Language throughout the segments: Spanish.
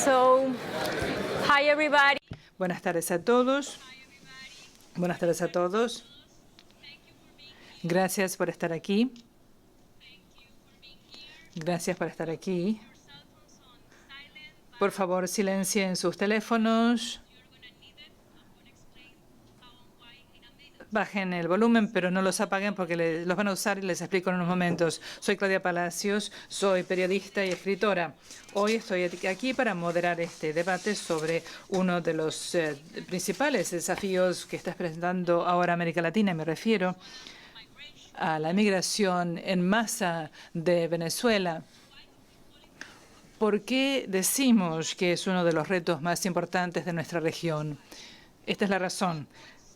So, hi everybody. Buenas tardes a todos. Buenas tardes a todos. Gracias por estar aquí. Gracias por estar aquí. Por favor, silencien sus teléfonos. Bajen el volumen, pero no los apaguen porque los van a usar y les explico en unos momentos. Soy Claudia Palacios, soy periodista y escritora. Hoy estoy aquí para moderar este debate sobre uno de los principales desafíos que está presentando ahora América Latina. Me refiero a la migración en masa de Venezuela. ¿Por qué decimos que es uno de los retos más importantes de nuestra región? Esta es la razón.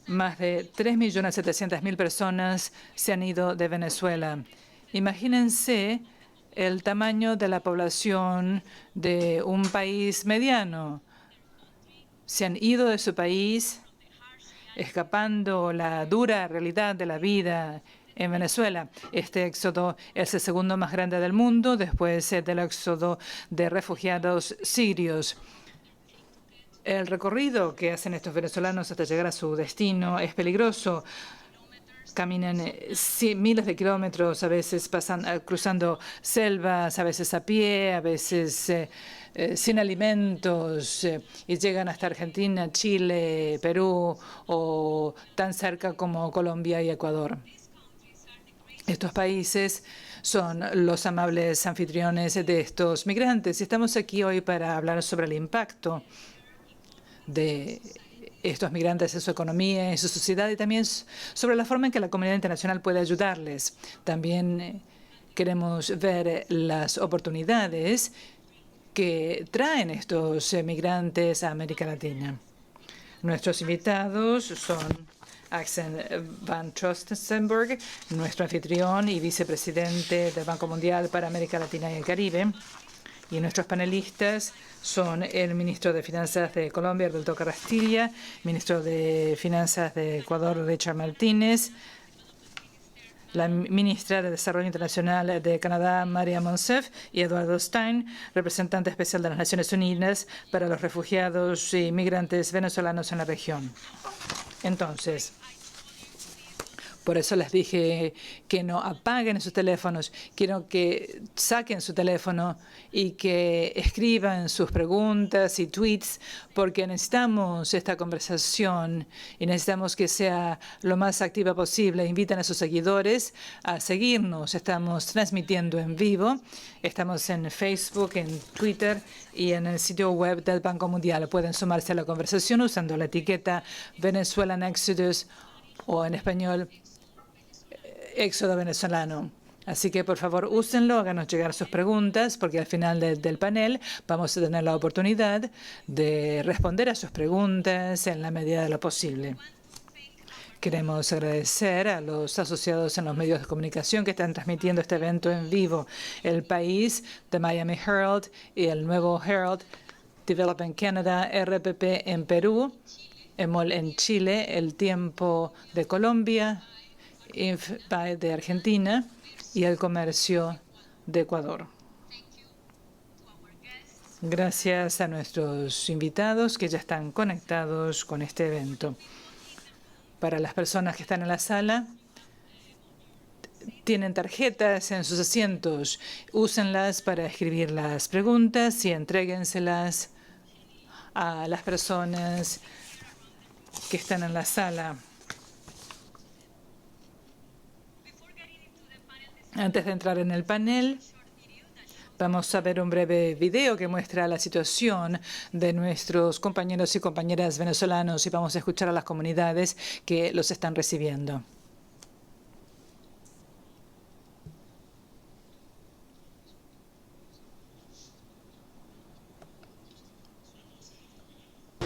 Más de 3.700.000 personas se han ido de Venezuela. Imagínense el tamaño de la población de un país mediano. Se han ido de su país escapando la dura realidad de la vida en Venezuela. Este éxodo es el segundo más grande del mundo después del éxodo de refugiados sirios. El recorrido que hacen estos venezolanos hasta llegar a su destino es peligroso. Caminan miles de kilómetros, a veces cruzando selvas, a veces a pie, a veces sin alimentos, y llegan hasta Argentina, Chile, Perú o tan cerca como Colombia y Ecuador. Estos países son los amables anfitriones de estos migrantes. Estamos aquí hoy para hablar sobre el impacto de estos migrantes en su economía, en su sociedad y también sobre la forma en que la comunidad internacional puede ayudarles. También queremos ver las oportunidades que traen estos migrantes a América Latina. Nuestros invitados son Axel Van Trostenberg, nuestro anfitrión y vicepresidente del Banco Mundial para América Latina y el Caribe. Y nuestros panelistas son el ministro de Finanzas de Colombia, Alberto Carrasquilla, ministro de Finanzas de Ecuador, Richard Martínez, la ministra de Desarrollo Internacional de Canadá, María Monsef, y Eduardo Stein, representante especial de las Naciones Unidas para los refugiados y migrantes venezolanos en la región. Entonces, por eso les dije que no apaguen sus teléfonos. Quiero que saquen su teléfono y que escriban sus preguntas y tweets, porque necesitamos esta conversación y necesitamos que sea lo más activa posible. Invitan a sus seguidores a seguirnos. Estamos transmitiendo en vivo. Estamos en Facebook, en Twitter y en el sitio web del Banco Mundial. Pueden sumarse a la conversación usando la etiqueta Venezuelan Exodus o en español Éxodo venezolano. Así que, por favor, úsenlo, háganos llegar sus preguntas, porque al final del panel vamos a tener la oportunidad de responder a sus preguntas en la medida de lo posible. Queremos agradecer a los asociados en los medios de comunicación que están transmitiendo este evento en vivo. El País, The Miami Herald y el Nuevo Herald, Development Canada, RPP en Perú, EMOL en Chile, El Tiempo de Colombia, INFPAE de Argentina y El Comercio de Ecuador. Gracias a nuestros invitados que ya están conectados con este evento. Para las personas que están en la sala, tienen tarjetas en sus asientos. Úsenlas para escribir las preguntas y entréguenselas a las personas que están en la sala. Antes de entrar en el panel, vamos a ver un breve video que muestra la situación de nuestros compañeros y compañeras venezolanos y vamos a escuchar a las comunidades que los están recibiendo.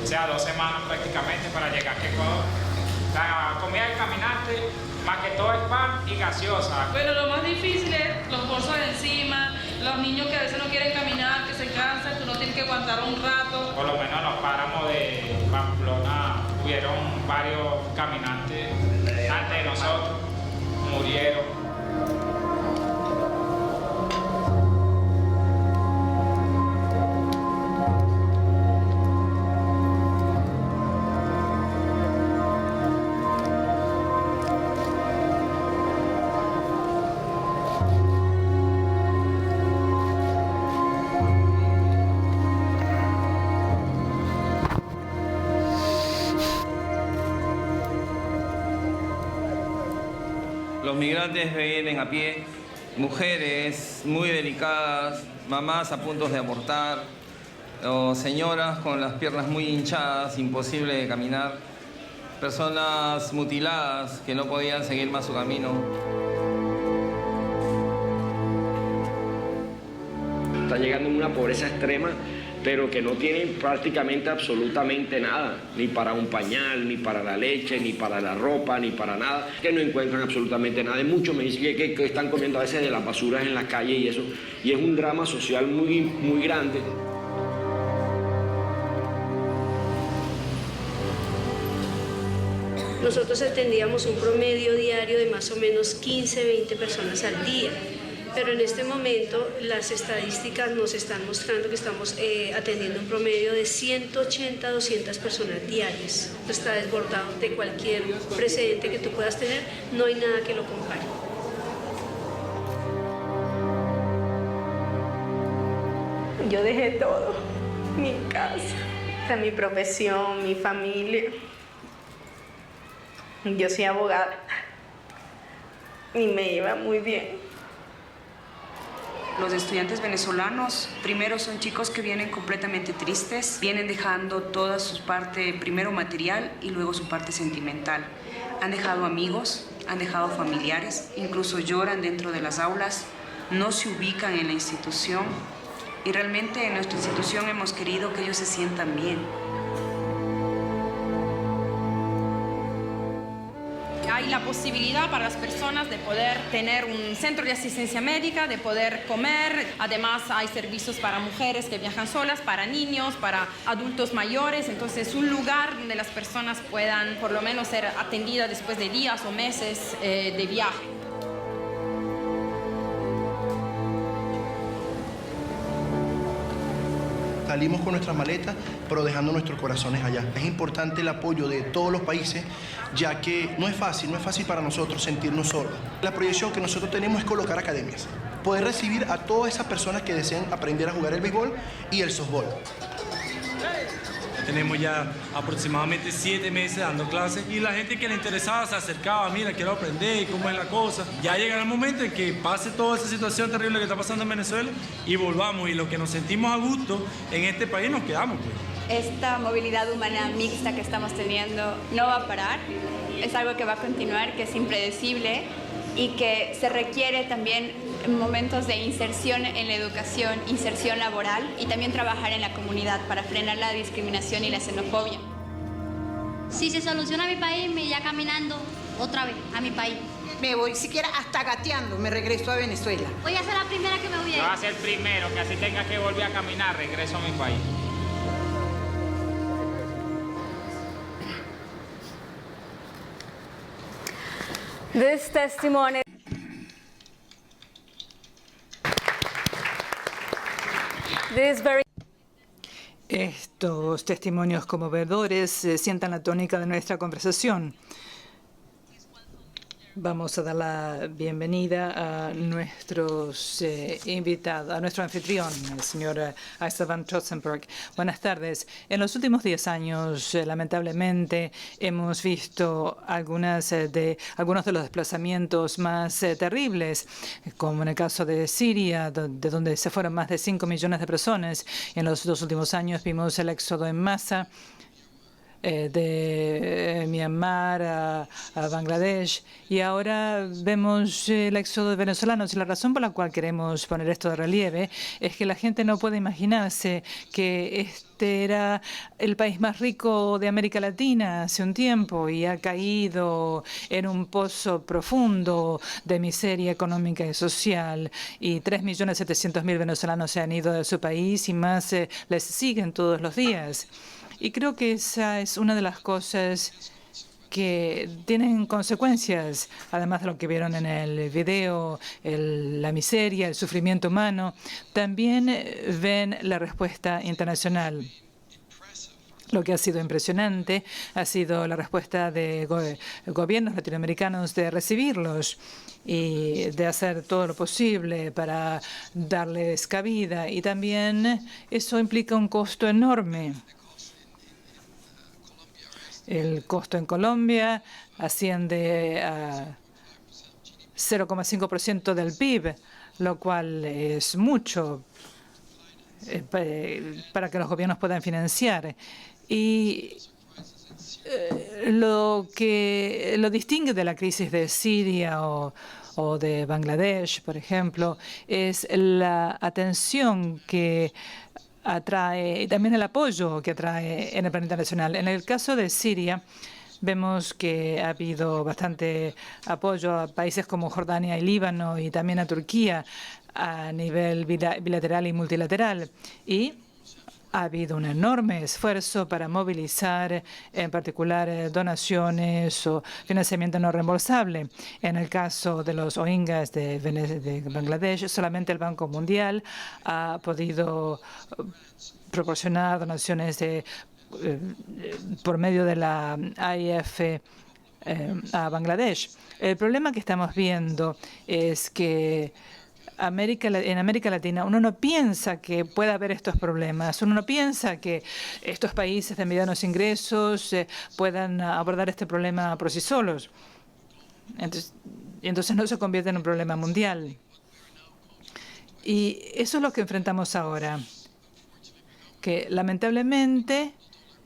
O sea, 2 semanas prácticamente para llegar a Ecuador. La comida del caminante, más que todo es pan y gaseosa. Bueno, lo más difícil es los bolsos de encima, los niños que a veces no quieren caminar, que se cansan, tú no tienes que aguantar un rato. Por lo menos en los páramos de Pamplona hubieron varios caminantes antes de nosotros, murieron. Los migrantes vienen a pie, mujeres muy delicadas, mamás a punto de abortar, o señoras con las piernas muy hinchadas, imposible de caminar, personas mutiladas que no podían seguir más su camino. Están llegando en una pobreza extrema, pero que no tienen prácticamente absolutamente nada, ni para un pañal, ni para la leche, ni para la ropa, ni para nada, que no encuentran absolutamente nada. Muchos me dicen que están comiendo a veces de las basuras en la calle y eso, y es un drama social muy grande. Nosotros atendíamos un promedio diario de más o menos 15, 20 personas al día. Pero en este momento las estadísticas nos están mostrando que estamos atendiendo un promedio de 180 a 200 personas diarias. Está desbordado de cualquier precedente que tú puedas tener, no hay nada que lo compare. Yo dejé todo, mi casa, mi profesión, mi familia. Yo soy abogada y me iba muy bien. Los estudiantes venezolanos, primero son chicos que vienen completamente tristes, vienen dejando toda su parte, primero material y luego su parte sentimental. Han dejado amigos, han dejado familiares, incluso lloran dentro de las aulas, no se ubican en la institución y realmente en nuestra institución hemos querido que ellos se sientan bien. Hay la posibilidad para las personas de poder tener un centro de asistencia médica, de poder comer. Además, hay servicios para mujeres que viajan solas, para niños, para adultos mayores. Entonces, un lugar donde las personas puedan por lo menos ser atendidas después de días o meses de viaje. Salimos con nuestras maletas, pero dejando nuestros corazones allá. Es importante el apoyo de todos los países, ya que no es fácil para nosotros sentirnos solos. La proyección que nosotros tenemos es colocar academias, poder recibir a todas esas personas que desean aprender a jugar el béisbol y el softball. Tenemos ya aproximadamente 7 meses dando clases y la gente que le interesaba se acercaba, mira, quiero aprender cómo es la cosa. Ya llegará el momento en que pase toda esa situación terrible que está pasando en Venezuela y volvamos, y lo que nos sentimos a gusto en este país nos quedamos, pues. Esta movilidad humana mixta que estamos teniendo no va a parar, es algo que va a continuar, que es impredecible y que se requiere también momentos de inserción en la educación, inserción laboral y también trabajar en la comunidad para frenar la discriminación y la xenofobia. Si se soluciona mi país, me iría caminando otra vez a mi país. Me voy siquiera hasta gateando, me regreso a Venezuela. Voy a ser la primera que me voy a ir. Yo voy a ser el primero, que así tenga que volver a caminar, regreso a mi país. This testimony. Estos testimonios conmovedores sientan la tónica de nuestra conversación. Vamos a dar la bienvenida a nuestros invitados, a nuestro anfitrión, el señor Asa van Trotzenberg. Buenas tardes. En los últimos 10 años, lamentablemente, hemos visto algunos de los desplazamientos más terribles, como en el caso de Siria, de donde se fueron más de 5 millones de personas. En los 2 últimos años vimos el éxodo en masa de Myanmar a Bangladesh, y ahora vemos el éxodo de venezolanos. Y la razón por la cual queremos poner esto de relieve es que la gente no puede imaginarse que este era el país más rico de América Latina hace un tiempo y ha caído en un pozo profundo de miseria económica y social, y 3.700.000 venezolanos se han ido de su país y más les siguen todos los días. Y creo que esa es una de las cosas que tienen consecuencias, además de lo que vieron en el video, la miseria, el sufrimiento humano. También ven la respuesta internacional. Lo que ha sido impresionante ha sido la respuesta de gobiernos latinoamericanos de recibirlos y de hacer todo lo posible para darles cabida. Y también eso implica un costo enorme. El costo en Colombia asciende a 0,5% del PIB, lo cual es mucho para que los gobiernos puedan financiar. Y lo que lo distingue de la crisis de Siria o de Bangladesh, por ejemplo, es la atención que atrae y también el apoyo que atrae en el plano internacional. En el caso de Siria, vemos que ha habido bastante apoyo a países como Jordania y Líbano y también a Turquía a nivel bilateral y multilateral. Y ha habido un enorme esfuerzo para movilizar, en particular, donaciones o financiamiento no reembolsable. En el caso de los Rohingyas de Bangladesh, solamente el Banco Mundial ha podido proporcionar donaciones por medio de la AIF a Bangladesh. El problema que estamos viendo es que en América Latina uno no piensa que pueda haber estos problemas, uno no piensa que estos países de medianos ingresos puedan abordar este problema por sí solos. Entonces no se convierte en un problema mundial. Y eso es lo que enfrentamos ahora, que lamentablemente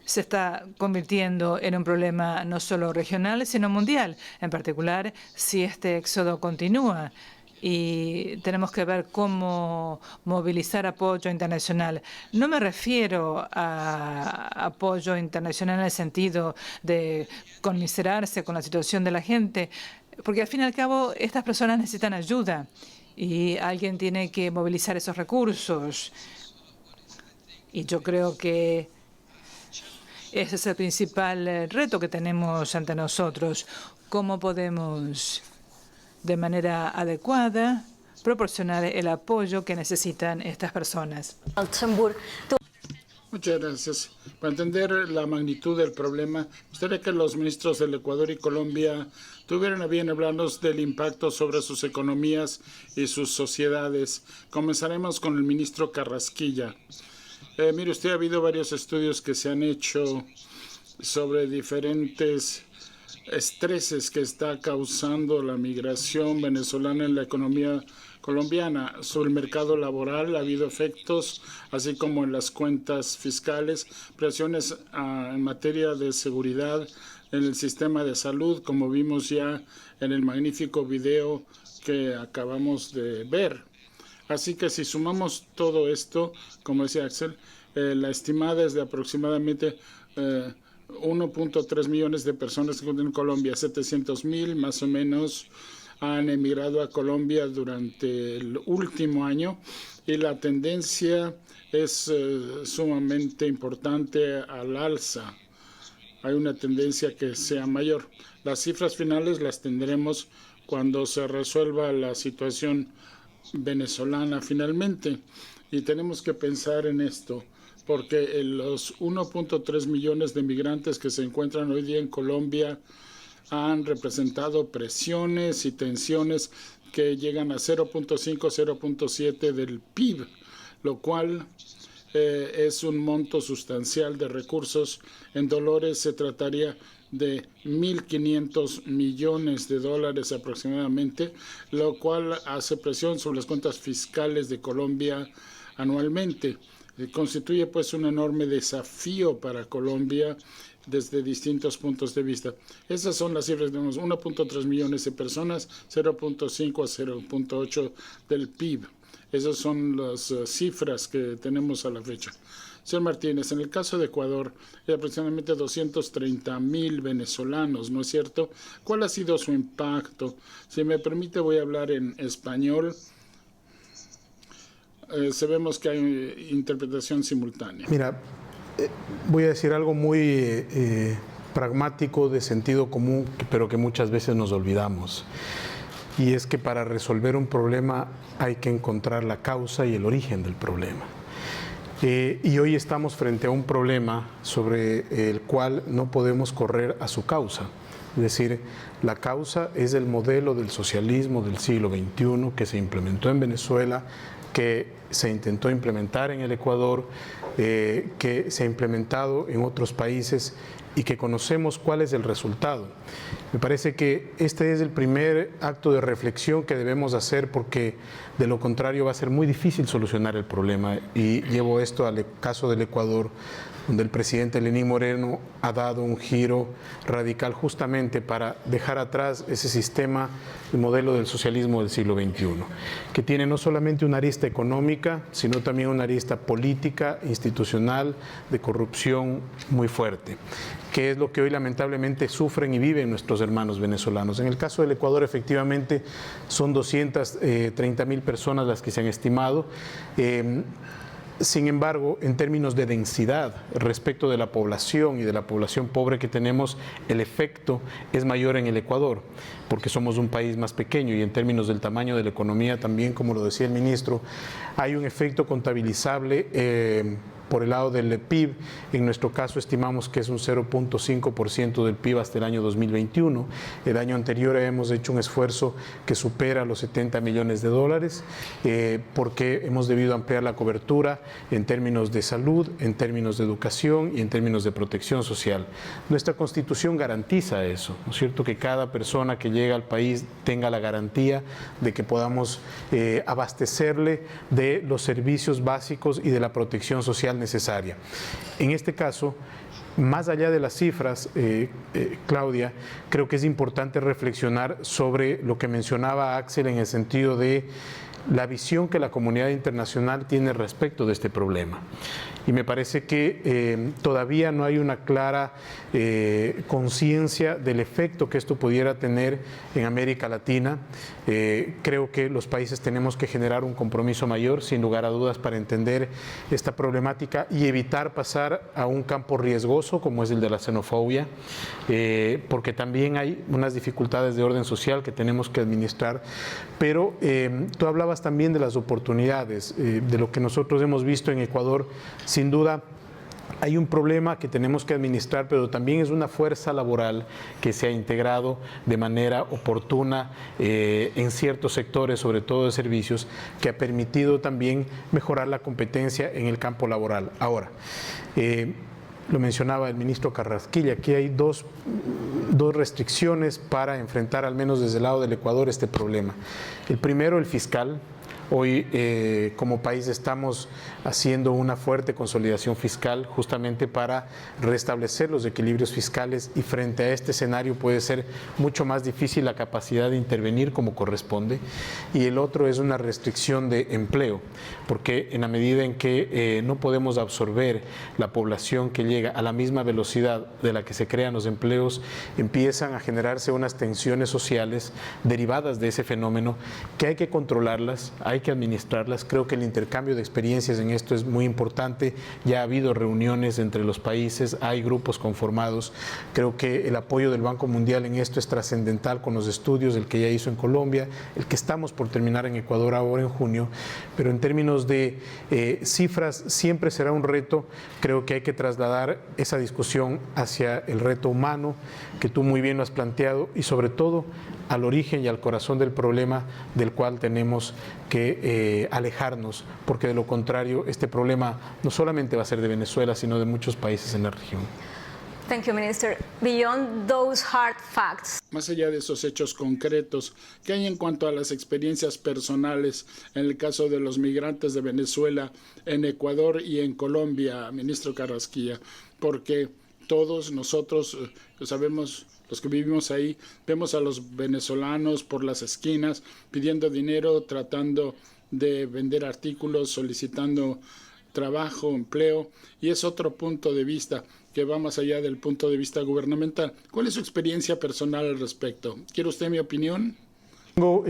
se está convirtiendo en un problema no solo regional, sino mundial, en particular si este éxodo continúa. Y tenemos que ver cómo movilizar apoyo internacional. No me refiero a apoyo internacional en el sentido de conmiserarse con la situación de la gente, porque al fin y al cabo estas personas necesitan ayuda y alguien tiene que movilizar esos recursos. Y yo creo que ese es el principal reto que tenemos ante nosotros. ¿Cómo podemos de manera adecuada proporcionar el apoyo que necesitan estas personas? Muchas gracias. Para entender la magnitud del problema, me gustaría que los ministros del Ecuador y Colombia tuvieran a bien hablarnos del impacto sobre sus economías y sus sociedades. Comenzaremos con el ministro Carrasquilla. Mire usted, ha habido varios estudios que se han hecho sobre diferentes estreses que está causando la migración venezolana en la economía colombiana. Sobre el mercado laboral ha habido efectos, así como en las cuentas fiscales, presiones en materia de seguridad en el sistema de salud, como vimos ya en el magnífico video que acabamos de ver. Así que si sumamos todo esto, como decía Axel, la estimada es de aproximadamente 1.3 millones de personas que en Colombia, 700,000 más o menos han emigrado a Colombia durante el último año y la tendencia es sumamente importante al alza. Hay una tendencia que sea mayor. Las cifras finales las tendremos cuando se resuelva la situación venezolana finalmente. Y tenemos que pensar en esto, porque los 1.3 millones de migrantes que se encuentran hoy día en Colombia han representado presiones y tensiones que llegan a 0.5, 0.7 del PIB, lo cual es un monto sustancial de recursos. En dólares se trataría de 1.500 millones de dólares aproximadamente, lo cual hace presión sobre las cuentas fiscales de Colombia anualmente. Constituye pues un enorme desafío para Colombia desde distintos puntos de vista. Esas son las cifras, tenemos 1.3 millones de personas, 0.5 a 0.8 del PIB. Esas son las cifras que tenemos a la fecha. Señor Martínez, en el caso de Ecuador, hay aproximadamente 230,000 venezolanos, ¿no es cierto? ¿Cuál ha sido su impacto? Si me permite, voy a hablar en español. Sabemos que hay interpretación simultánea. Mira, voy a decir algo muy pragmático, de sentido común, pero que muchas veces nos olvidamos. Y es que para resolver un problema hay que encontrar la causa y el origen del problema. Y hoy estamos frente a un problema sobre el cual no podemos correr a su causa. Es decir, la causa es el modelo del socialismo del siglo XXI que se implementó en Venezuela, que se intentó implementar en el Ecuador, que se ha implementado en otros países y que conocemos cuál es el resultado. Me parece que este es el primer acto de reflexión que debemos hacer, porque de lo contrario va a ser muy difícil solucionar el problema. Y llevo esto al caso del Ecuador, donde el presidente Lenín Moreno ha dado un giro radical justamente para dejar atrás ese sistema, el modelo del socialismo del siglo XXI, que tiene no solamente una arista económica, sino también una arista política, institucional, de corrupción muy fuerte, que es lo que hoy lamentablemente sufren y viven nuestros hermanos venezolanos. En el caso del Ecuador, efectivamente, son 230.000 personas las que se han estimado. Sin embargo, en términos de densidad respecto de la población y de la población pobre que tenemos, el efecto es mayor en el Ecuador, porque somos un país más pequeño, y en términos del tamaño de la economía también, como lo decía el ministro, hay un efecto contabilizable por el lado del PIB. En nuestro caso estimamos que es un 0.5% del PIB hasta el año 2021. El año anterior hemos hecho un esfuerzo que supera los $70 millones, porque hemos debido ampliar la cobertura en términos de salud, en términos de educación y en términos de protección social. Nuestra Constitución garantiza eso, ¿no es cierto? Que cada persona que llega al país tenga la garantía de que podamos abastecerle de los servicios básicos y de la protección social necesaria. En este caso, más allá de las cifras, Claudia, creo que es importante reflexionar sobre lo que mencionaba Axel en el sentido de la visión que la comunidad internacional tiene respecto de este problema. Y me parece que todavía no hay una clara conciencia del efecto que esto pudiera tener en América Latina. Creo que los países tenemos que generar un compromiso mayor, sin lugar a dudas, para entender esta problemática y evitar pasar a un campo riesgoso como es el de la xenofobia, porque también hay unas dificultades de orden social que tenemos que administrar. Pero tú hablabas también de las oportunidades, de lo que nosotros hemos visto en Ecuador. Sin duda, hay un problema que tenemos que administrar, pero también es una fuerza laboral que se ha integrado de manera oportuna en ciertos sectores, sobre todo de servicios, que ha también mejorar la competencia en el campo laboral. Ahora, lo mencionaba el ministro Carrasquilla, aquí hay dos restricciones para enfrentar, al menos desde el lado del Ecuador, este problema. El primero, el fiscal. Hoy, como país, estamos haciendo una fuerte consolidación fiscal justamente para restablecer los equilibrios fiscales, y frente a este escenario puede ser mucho más difícil la capacidad de intervenir como corresponde. Y el otro es una restricción de empleo, porque en la medida en que no podemos absorber la población que llega a la misma velocidad de la que se crean los empleos, empiezan a generarse unas tensiones sociales derivadas de ese fenómeno que hay que controlarlas, hay que administrarlas. Creo que el intercambio de experiencias en esto es muy importante. Ya ha habido reuniones entre los países, hay grupos conformados. Creo que el apoyo del Banco Mundial en esto es trascendental, con los estudios, el que ya hizo en Colombia, el que estamos por terminar en Ecuador ahora en junio. Pero en términos de cifras, siempre será un reto. Creo que hay que trasladar esa discusión hacia el reto humano, que tú muy bien lo has planteado, y sobre todo al origen y al corazón del problema, del cual tenemos que alejarnos, porque de lo contrario este problema no solamente va a ser de Venezuela, sino de muchos países en la región. Thank you, Minister. Beyond those hard facts. Más allá de esos hechos concretos, ¿qué hay en cuanto a las experiencias personales en el caso de los migrantes de Venezuela en Ecuador y en Colombia, ministro Carrasquilla? Porque todos nosotros sabemos, los que vivimos ahí, vemos a los venezolanos por las esquinas pidiendo dinero, tratando de vender artículos, solicitando trabajo, empleo, y es otro punto de vista que va más allá del punto de vista gubernamental. ¿Cuál es su experiencia personal al respecto? ¿Quiere usted mi opinión? Tengo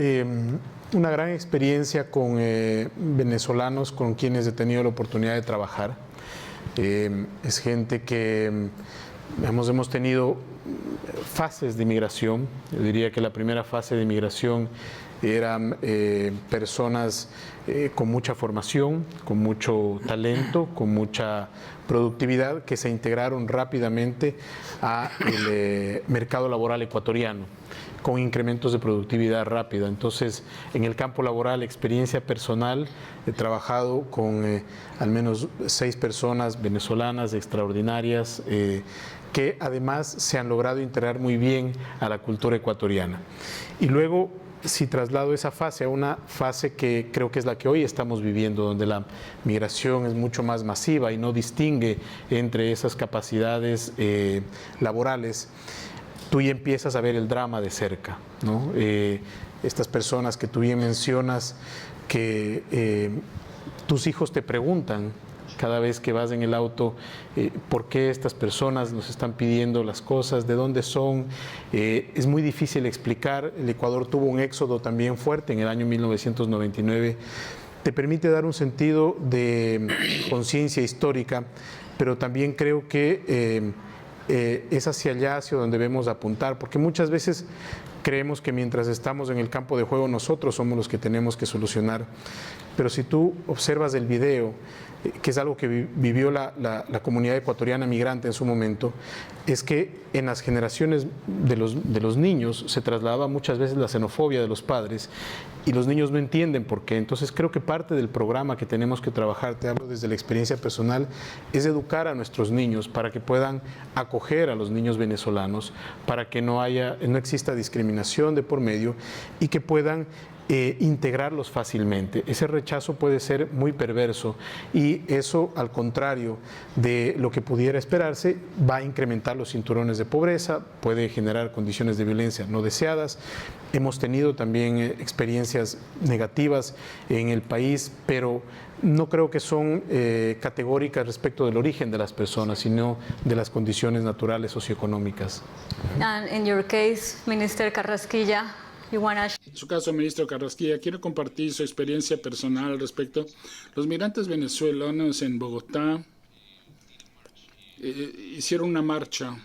una gran experiencia con venezolanos con quienes he tenido la oportunidad de trabajar. Es gente que hemos tenido fases de inmigración. Yo diría que la primera fase de inmigración eran personas con mucha formación, con mucho talento, con mucha productividad, que se integraron rápidamente al mercado laboral ecuatoriano. con incrementos de productividad rápida. Entonces, en el campo laboral, experiencia personal, he trabajado con al menos 6 personas venezolanas extraordinarias que además se han logrado integrar muy bien a la cultura ecuatoriana. Y luego, si traslado esa fase a una fase que creo que es la que hoy estamos viviendo, donde la migración es mucho más masiva y no distingue entre esas capacidades laborales, tú ya empiezas a ver el drama de cerca, ¿no? Estas personas que tú bien mencionas, que tus hijos te preguntan cada vez que vas en el auto, por qué estas personas nos están pidiendo las cosas, de dónde son. Es muy difícil explicar. El Ecuador tuvo un éxodo también fuerte en el año 1999. Te permite dar un sentido de conciencia histórica, pero también creo que es hacia allá, hacia donde debemos apuntar, porque muchas veces creemos que mientras estamos en el campo de juego nosotros somos los que tenemos que solucionar. Pero si tú observas el video, que es algo que vivió la comunidad ecuatoriana migrante en su momento, es que en las generaciones de los niños se trasladaba muchas veces la xenofobia de los padres y los niños no entienden por qué. Entonces creo que parte del programa que tenemos que trabajar, te hablo desde la experiencia personal, es educar a nuestros niños para que puedan acoger a los niños venezolanos, para que no exista discriminación de por medio y que puedan integrarlos fácilmente. Ese rechazo puede ser muy perverso y eso, al contrario de lo que pudiera esperarse, va a incrementar los cinturones de pobreza, puede generar condiciones de violencia no deseadas. Hemos tenido también experiencias negativas en el país, pero no creo que son categóricas respecto del origen de las personas, sino de las condiciones naturales socioeconómicas. And in your case, Minister Carrasquilla, en su caso, ministro Carrasquilla, quiero compartir su experiencia personal respecto a los migrantes venezolanos en Bogotá. Hicieron una marcha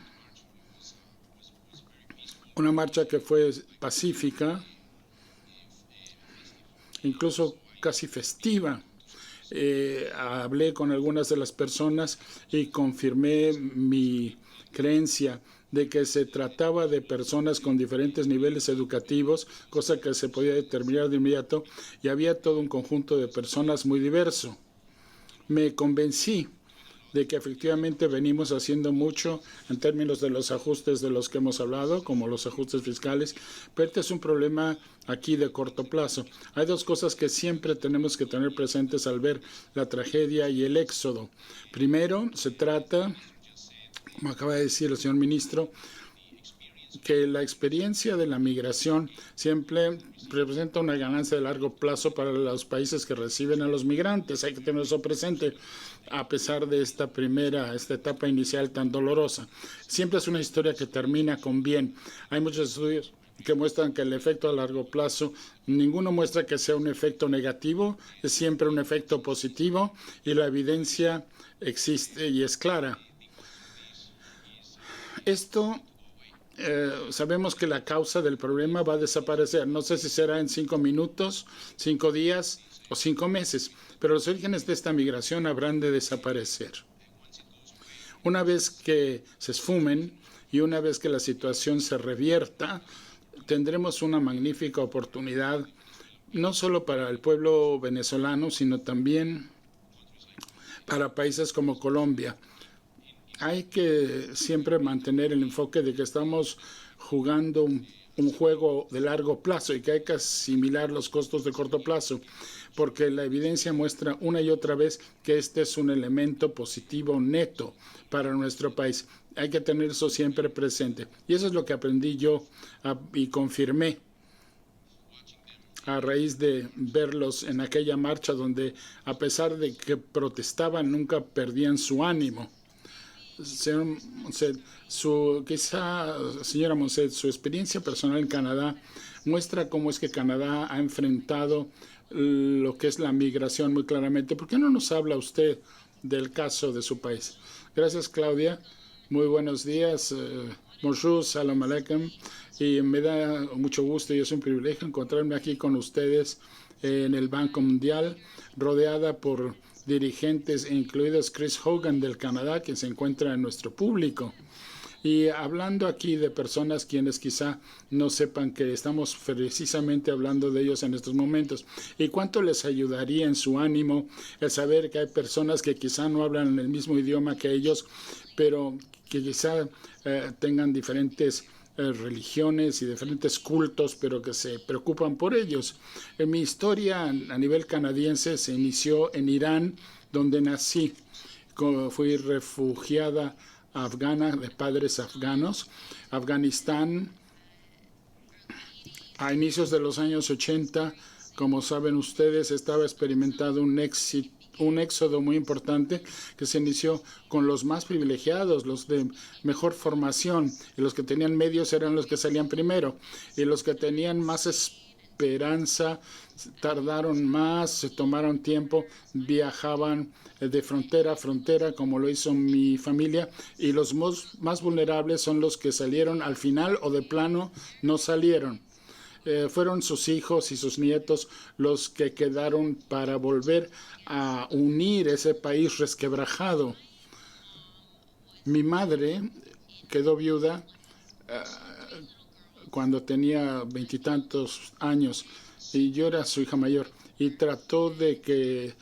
que fue pacífica, incluso casi festiva. Hablé con algunas de las personas y confirmé mi creencia de que se trataba de personas con diferentes niveles educativos, cosa que se podía determinar de inmediato, y había todo un conjunto de personas muy diverso. Me convencí de que efectivamente venimos haciendo mucho en términos de los ajustes de los que hemos hablado, como los ajustes fiscales, pero este es un problema aquí de corto plazo. Hay dos cosas que siempre tenemos que tener presentes al ver la tragedia y el éxodo. Primero, se trata, como acaba de decir el señor ministro, que la experiencia de la migración siempre representa una ganancia de largo plazo para los países que reciben a los migrantes. Hay que tener eso presente a pesar de esta etapa inicial tan dolorosa. Siempre es una historia que termina con bien. Hay muchos estudios que muestran que el efecto a largo plazo, ninguno muestra que sea un efecto negativo, es siempre un efecto positivo y la evidencia existe y es clara. Esto, sabemos que la causa del problema va a desaparecer. No sé si será en 5 minutos, 5 días o 5 meses, pero los orígenes de esta migración habrán de desaparecer. Una vez que se esfumen y una vez que la situación se revierta, tendremos una magnífica oportunidad, no solo para el pueblo venezolano, sino también para países como Colombia. Hay que siempre mantener el enfoque de que estamos jugando un juego de largo plazo y que hay que asimilar los costos de corto plazo, porque la evidencia muestra una y otra vez que este es un elemento positivo neto para nuestro país. Hay que tener eso siempre presente. Y eso es lo que aprendí yo y confirmé a raíz de verlos en aquella marcha donde, a pesar de que protestaban, nunca perdían su ánimo. Señor Monset, señora Monset, su experiencia personal en Canadá muestra cómo es que Canadá ha enfrentado lo que es la migración muy claramente. ¿Por qué no nos habla usted del caso de su país? Gracias, Claudia. Muy buenos días. Bonjour, salam aleikum. Y me da mucho gusto y es un privilegio encontrarme aquí con ustedes en el Banco Mundial, rodeada por dirigentes, incluidos Chris Hogan del Canadá, que se encuentra en nuestro público. Y hablando aquí de personas quienes quizá no sepan que estamos precisamente hablando de ellos en estos momentos, y cuánto les ayudaría en su ánimo el saber que hay personas que quizá no hablan el mismo idioma que ellos, pero que quizá tengan diferentes religiones y diferentes cultos, pero que se preocupan por ellos. En mi historia a nivel canadiense se inició en Irán, donde nací. Fui refugiada afgana de padres afganos. Afganistán, a inicios de los años 80, como saben ustedes, estaba experimentando un éxodo muy importante que se inició con los más privilegiados, los de mejor formación, y los que tenían medios eran los que salían primero, y los que tenían más esperanza tardaron más, se tomaron tiempo, viajaban de frontera a frontera, como lo hizo mi familia, y los más vulnerables son los que salieron al final o de plano no salieron. Fueron sus hijos y sus nietos los que quedaron para volver a unir ese país resquebrajado. Mi madre quedó viuda cuando tenía 20 y tantos años y yo era su hija mayor y trató de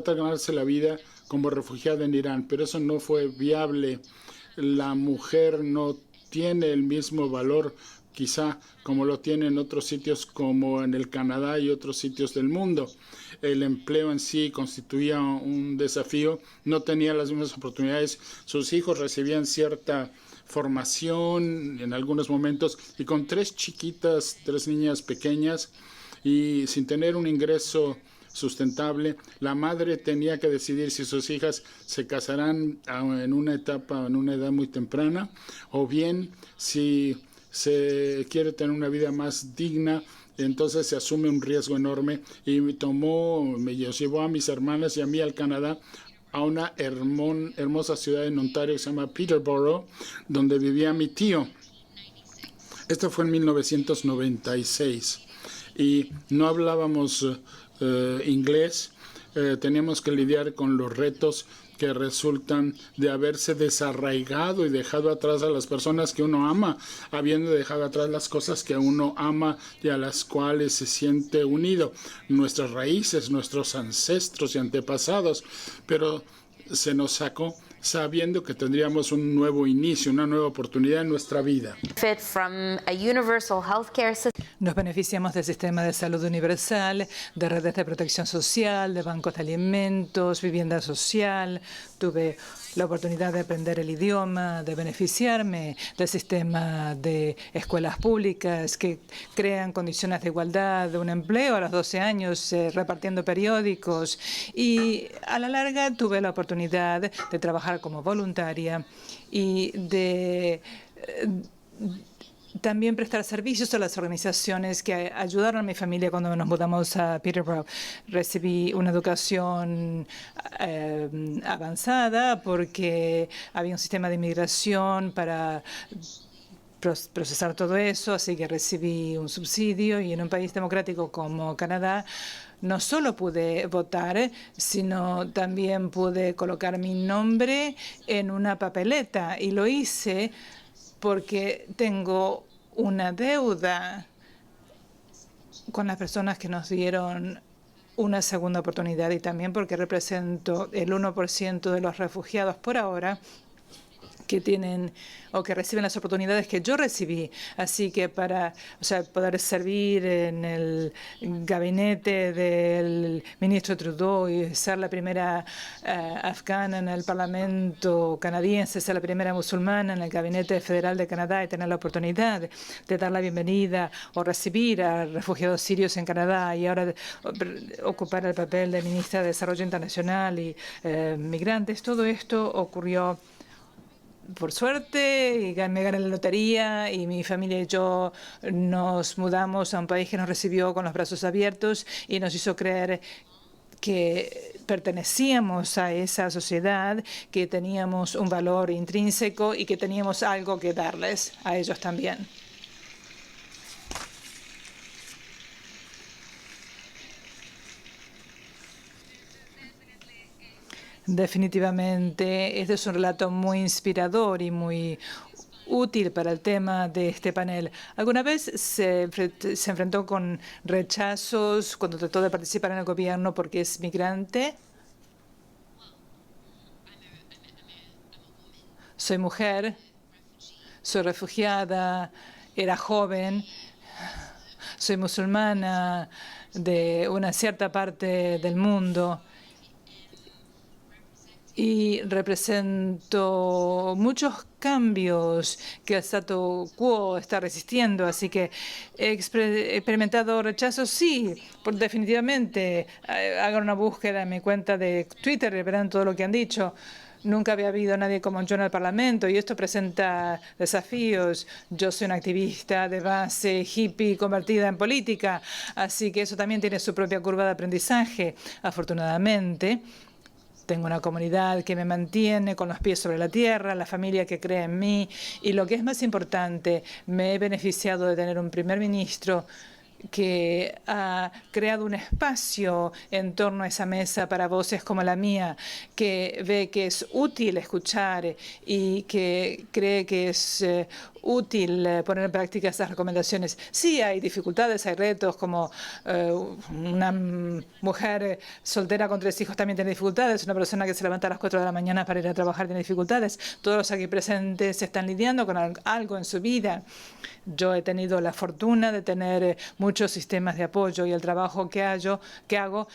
ganarse la vida como refugiada en Irán, pero eso no fue viable. La mujer no tiene el mismo valor quizá como lo tiene en otros sitios como en el Canadá y otros sitios del mundo. El empleo en sí constituía un desafío, no tenía las mismas oportunidades, sus hijos recibían cierta formación en algunos momentos y con tres niñas pequeñas y sin tener un ingreso sustentable, la madre tenía que decidir si sus hijas se casarán en una edad muy temprana o bien si se quiere tener una vida más digna. Entonces se asume un riesgo enorme y me llevó a mis hermanas y a mí al Canadá, a una hermosa ciudad en Ontario que se llama Peterborough, donde vivía mi tío. Esto fue en 1996 y no hablábamos inglés. Teníamos que lidiar con los retos que resultan de haberse desarraigado y dejado atrás a las personas que uno ama, habiendo dejado atrás las cosas que uno ama y a las cuales se siente unido, nuestras raíces, nuestros ancestros y antepasados, pero se nos sacó sabiendo que tendríamos un nuevo inicio, una nueva oportunidad en nuestra vida. Nos beneficiamos del sistema de salud universal, de redes de protección social, de bancos de alimentos, vivienda social. Tuve la oportunidad de aprender el idioma, de beneficiarme del sistema de escuelas públicas que crean condiciones de igualdad, de un empleo a los 12 años, repartiendo periódicos. Y a la larga tuve la oportunidad de trabajar como voluntaria y de también prestar servicios a las organizaciones que ayudaron a mi familia cuando nos mudamos a Peterborough. Recibí una educación avanzada porque había un sistema de inmigración para procesar todo eso, así que recibí un subsidio y en un país democrático como Canadá no solo pude votar, sino también pude colocar mi nombre en una papeleta y lo hice porque tengo una deuda con las personas que nos dieron una segunda oportunidad y también porque represento el 1% de los refugiados por ahora que tienen o que reciben las oportunidades que yo recibí. Así que para poder servir en el gabinete del ministro Trudeau y ser la primera afgana en el Parlamento canadiense, ser la primera musulmana en el gabinete federal de Canadá y tener la oportunidad de dar la bienvenida o recibir a refugiados sirios en Canadá y ahora ocupar el papel de ministra de Desarrollo Internacional y Migrantes, todo esto ocurrió por suerte y me gané la lotería y mi familia y yo nos mudamos a un país que nos recibió con los brazos abiertos y nos hizo creer que pertenecíamos a esa sociedad, que teníamos un valor intrínseco y que teníamos algo que darles a ellos también. Definitivamente, este es un relato muy inspirador y muy útil para el tema de este panel. ¿Alguna vez se enfrentó con rechazos cuando trató de participar en el gobierno porque es migrante? Soy mujer, soy refugiada, era joven, soy musulmana de una cierta parte del mundo y represento muchos cambios que el statu quo está resistiendo. Así que he experimentado rechazos, sí, definitivamente. Hagan una búsqueda en mi cuenta de Twitter y verán todo lo que han dicho. Nunca había habido nadie como yo en el Parlamento y esto presenta desafíos. Yo soy una activista de base hippie convertida en política, así que eso también tiene su propia curva de aprendizaje. Afortunadamente, tengo una comunidad que me mantiene con los pies sobre la tierra, la familia que cree en mí y, lo que es más importante, me he beneficiado de tener un primer ministro que ha creado un espacio en torno a esa mesa para voces como la mía, que ve que es útil escuchar y que cree que es útil poner en práctica esas recomendaciones. Sí, hay dificultades, hay retos, como una mujer soltera con 3 hijos también tiene dificultades, una persona que se levanta a las 4 de la mañana para ir a trabajar tiene dificultades. Todos los aquí presentes están lidiando con algo en su vida. Yo he tenido la fortuna de tener muchos sistemas de apoyo y el trabajo que hago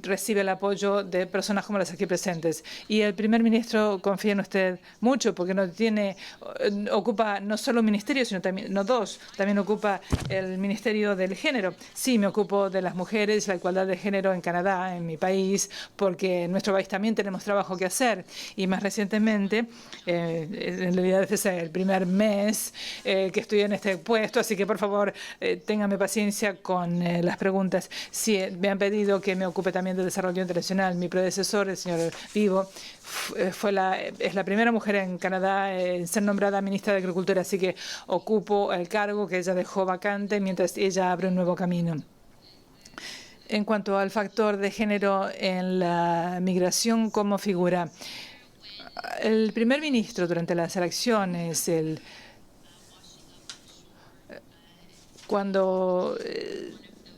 recibe el apoyo de personas como las aquí presentes. Y el primer ministro confía en usted mucho porque ocupa no solo un ministerio, sino también, no dos, también ocupa el Ministerio del Género. Sí, me ocupo de las mujeres, la igualdad de género en Canadá, en mi país, porque en nuestro país también tenemos trabajo que hacer. Y más recientemente, en realidad este es el primer mes que estoy en este puesto, así que por favor ténganme paciencia con las preguntas. Sí, me han pedido que me ocupe también del desarrollo internacional. Mi predecesor, el señor Vivo, es la primera mujer en Canadá en ser nombrada ministra de Agricultura, así que ocupo el cargo que ella dejó vacante mientras ella abre un nuevo camino. En cuanto al factor de género en la migración como figura, el primer ministro durante las elecciones, cuando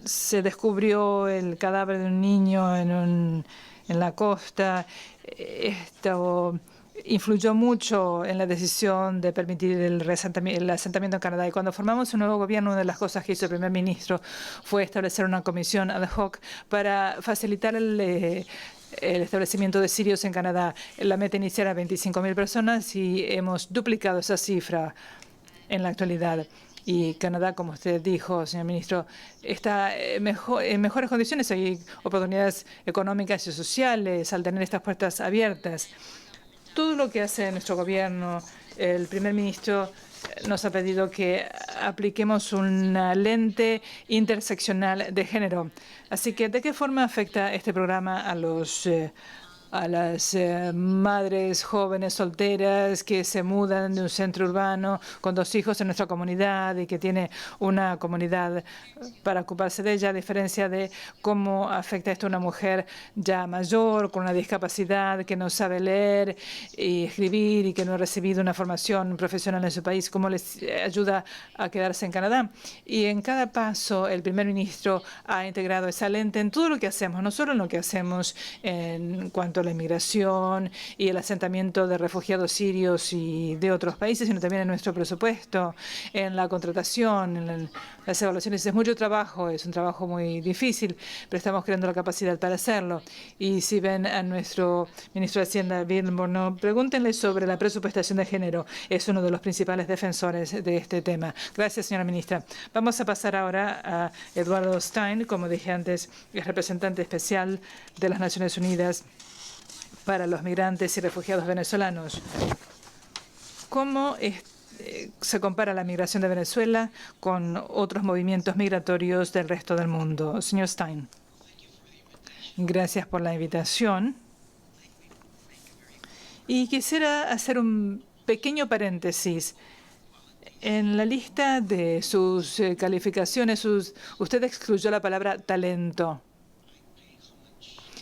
se descubrió el cadáver de un niño en la costa, esto influyó mucho en la decisión de permitir el asentamiento en Canadá. Y cuando formamos un nuevo gobierno, una de las cosas que hizo el primer ministro fue establecer una comisión ad hoc para facilitar el establecimiento de sirios en Canadá. La meta inicial era 25.000 personas y hemos duplicado esa cifra en la actualidad. Y Canadá, como usted dijo, señor ministro, está en mejores condiciones. Hay oportunidades económicas y sociales al tener estas puertas abiertas. Todo lo que hace nuestro gobierno, el primer ministro nos ha pedido que apliquemos una lente interseccional de género. Así que, ¿de qué forma afecta este programa a las madres jóvenes solteras que se mudan de un centro urbano con 2 hijos en nuestra comunidad y que tiene una comunidad para ocuparse de ella, a diferencia de cómo afecta esto a una mujer ya mayor, con una discapacidad, que no sabe leer y escribir y que no ha recibido una formación profesional en su país? ¿Cómo les ayuda a quedarse en Canadá? Y en cada paso, el primer ministro ha integrado esa lente en todo lo que hacemos, no solo en lo que hacemos en cuanto a la inmigración y el asentamiento de refugiados sirios y de otros países, sino también en nuestro presupuesto, en la contratación, en las evaluaciones. Es mucho trabajo, es un trabajo muy difícil, pero estamos creando la capacidad para hacerlo. Y si ven a nuestro ministro de Hacienda, Bill Morneau, pregúntenle sobre la presupuestación de género. Es uno de los principales defensores de este tema. Gracias, señora ministra. Vamos a pasar ahora a Eduardo Stein, como dije antes, es representante especial de las Naciones Unidas para los migrantes y refugiados venezolanos. ¿Cómo se compara la migración de Venezuela con otros movimientos migratorios del resto del mundo? Señor Stein. Gracias por la invitación. Y quisiera hacer un pequeño paréntesis. En la lista de sus calificaciones, usted excluyó la palabra talento.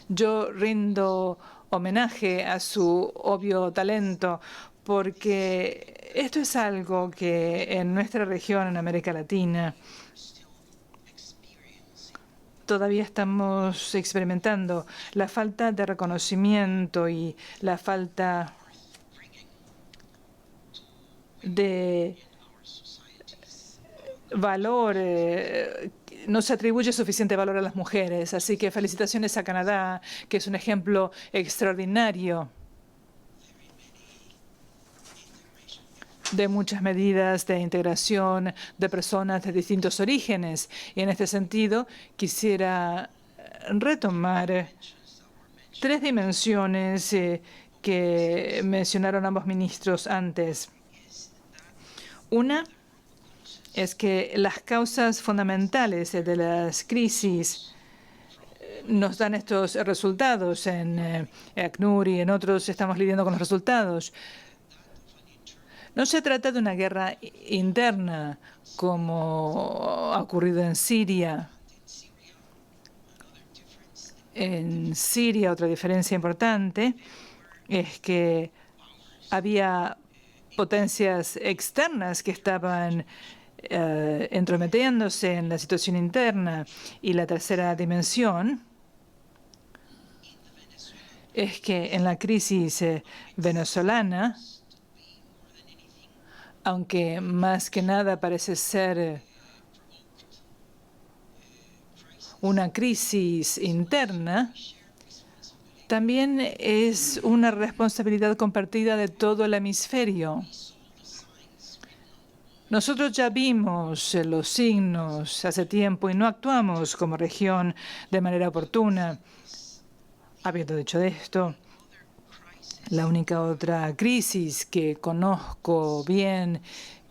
Yo rindo homenaje a su obvio talento, porque esto es algo que en nuestra región, en América Latina, todavía estamos experimentando. La falta de reconocimiento y la falta de valor, no se atribuye suficiente valor a las mujeres. Así que felicitaciones a Canadá, que es un ejemplo extraordinario de muchas medidas de integración de personas de distintos orígenes. Y en este sentido, quisiera retomar 3 dimensiones que mencionaron ambos ministros antes. Una es que las causas fundamentales de las crisis nos dan estos resultados. En ACNUR y en otros estamos lidiando con los resultados. No se trata de una guerra interna como ha ocurrido en Siria. En Siria, otra diferencia importante es que había potencias externas que estaban entrometiéndose en la situación interna. Y la tercera dimensión es que en la crisis venezolana, aunque más que nada parece ser una crisis interna, también es una responsabilidad compartida de todo el hemisferio. Nosotros ya vimos los signos hace tiempo y no actuamos como región de manera oportuna. Habiendo dicho esto, la única otra crisis que conozco bien,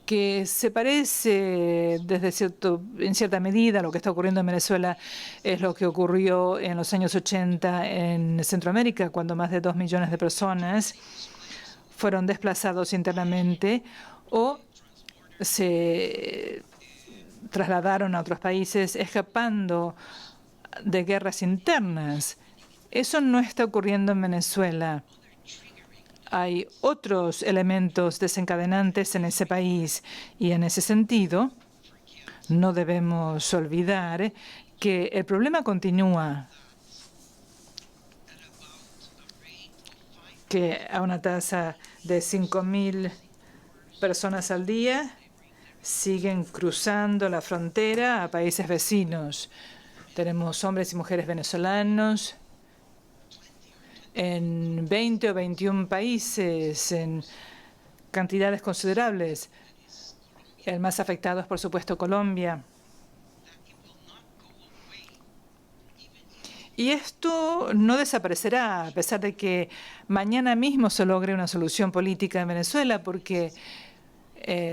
que se parece en cierta medida a lo que está ocurriendo en Venezuela, es lo que ocurrió en los años 80 en Centroamérica, cuando más de 2 millones de personas fueron desplazados internamente o se trasladaron a otros países escapando de guerras internas. Eso no está ocurriendo en Venezuela. Hay otros elementos desencadenantes en ese país y en ese sentido no debemos olvidar que el problema continúa, que a una tasa de 5.000 personas al día siguen cruzando la frontera a países vecinos. Tenemos hombres y mujeres venezolanos en 20 o 21 países, en cantidades considerables. El más afectado es, por supuesto, Colombia. Y esto no desaparecerá, a pesar de que mañana mismo se logre una solución política en Venezuela, porque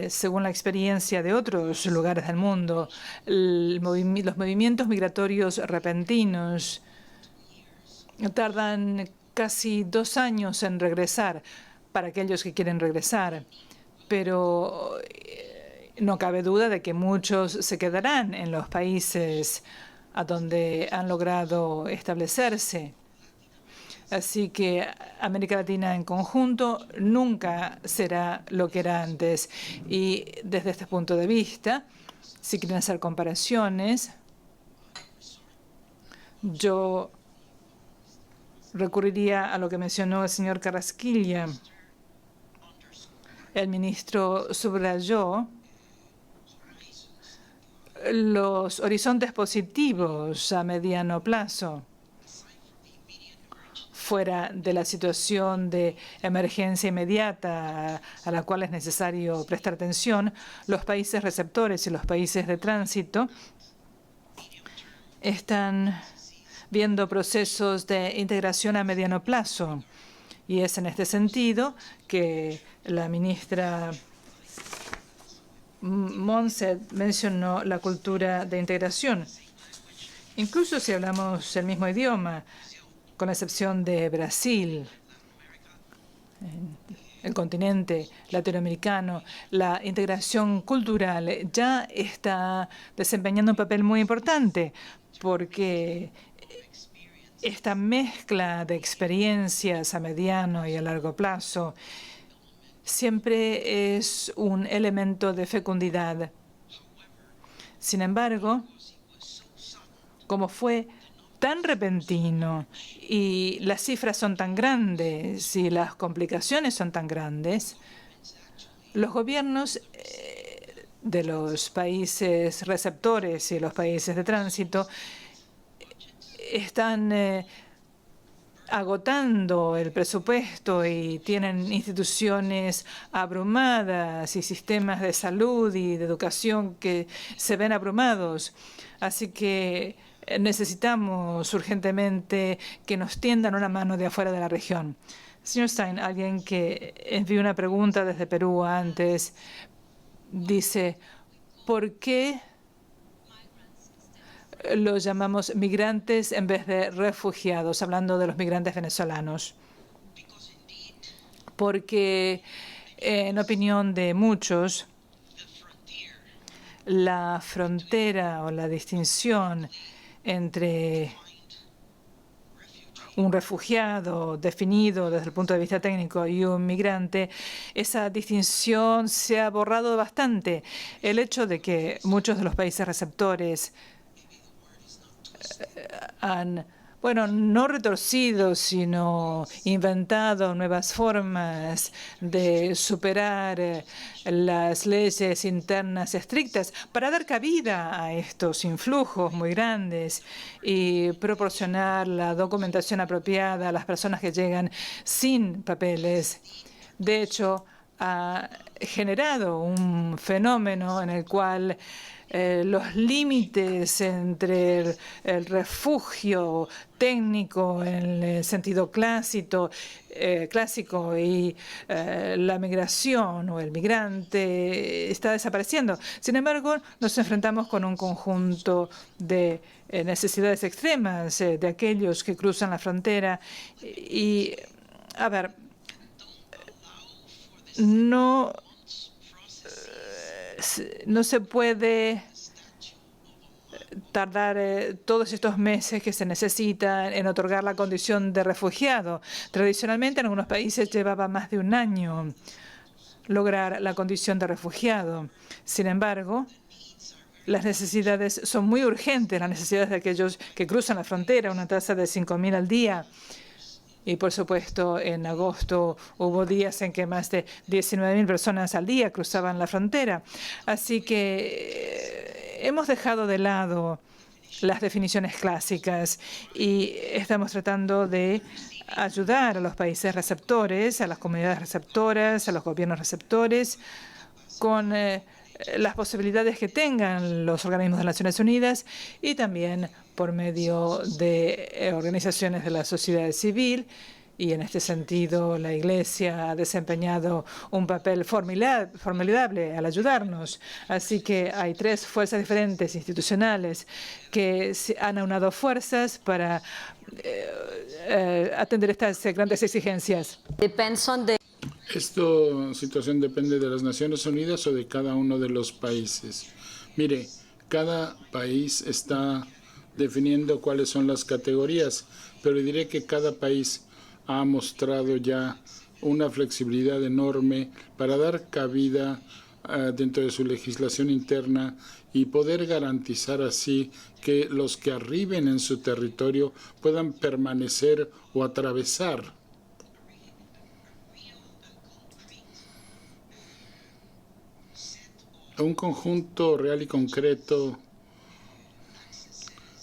según la experiencia de otros lugares del mundo, los movimientos migratorios repentinos tardan casi 2 años en regresar para aquellos que quieren regresar. Pero no cabe duda de que muchos se quedarán en los países a donde han logrado establecerse. Así que América Latina en conjunto nunca será lo que era antes. Y desde este punto de vista, si quieren hacer comparaciones, yo recurriría a lo que mencionó el señor Carrasquilla. El ministro subrayó los horizontes positivos a mediano plazo. Fuera de la situación de emergencia inmediata a la cual es necesario prestar atención, los países receptores y los países de tránsito están viendo procesos de integración a mediano plazo. Y es en este sentido que la ministra Monset mencionó la cultura de integración. Incluso si hablamos el mismo idioma, con la excepción de Brasil, el continente latinoamericano, la integración cultural ya está desempeñando un papel muy importante, porque esta mezcla de experiencias a mediano y a largo plazo siempre es un elemento de fecundidad. Sin embargo, como fue tan repentino y las cifras son tan grandes y las complicaciones son tan grandes, los gobiernos de los países receptores y los países de tránsito están agotando el presupuesto y tienen instituciones abrumadas y sistemas de salud y de educación que se ven abrumados. Así que necesitamos urgentemente que nos tiendan una mano de afuera de la región. Señor Stein, alguien que envió una pregunta desde Perú antes, dice, ¿por qué los llamamos migrantes en vez de refugiados, hablando de los migrantes venezolanos? Porque, en opinión de muchos, la frontera o la distinción entre un refugiado definido desde el punto de vista técnico y un migrante, esa distinción se ha borrado bastante. El hecho de que muchos de los países receptores han, no retorcido, sino inventado nuevas formas de superar las leyes internas estrictas para dar cabida a estos influjos muy grandes y proporcionar la documentación apropiada a las personas que llegan sin papeles. De hecho, ha generado un fenómeno en el cual los límites entre el refugio técnico en el sentido clásico y la migración o el migrante está desapareciendo. Sin embargo, nos enfrentamos con un conjunto de necesidades extremas de aquellos que cruzan la frontera y, a ver, no se puede tardar todos estos meses que se necesitan en otorgar la condición de refugiado. Tradicionalmente, en algunos países llevaba más de un año lograr la condición de refugiado. Sin embargo, las necesidades son muy urgentes, las necesidades de aquellos que cruzan la frontera, una tasa de 5.000 al día. Y, por supuesto, en agosto hubo días en que más de 19.000 personas al día cruzaban la frontera. Así que hemos dejado de lado las definiciones clásicas y estamos tratando de ayudar a los países receptores, a las comunidades receptoras, a los gobiernos receptores, con las posibilidades que tengan los organismos de las Naciones Unidas y también por medio de organizaciones de la sociedad civil. Y en este sentido, la Iglesia ha desempeñado un papel formidable al ayudarnos. Así que hay tres fuerzas diferentes institucionales que han aunado fuerzas para atender estas grandes exigencias. ¿Esta situación depende de las Naciones Unidas o de cada uno de los países? Mire, cada país está definiendo cuáles son las categorías, pero diré que cada país ha mostrado ya una flexibilidad enorme para dar cabida dentro de su legislación interna y poder garantizar así que los que arriben en su territorio puedan permanecer o atravesar. Un conjunto real y concreto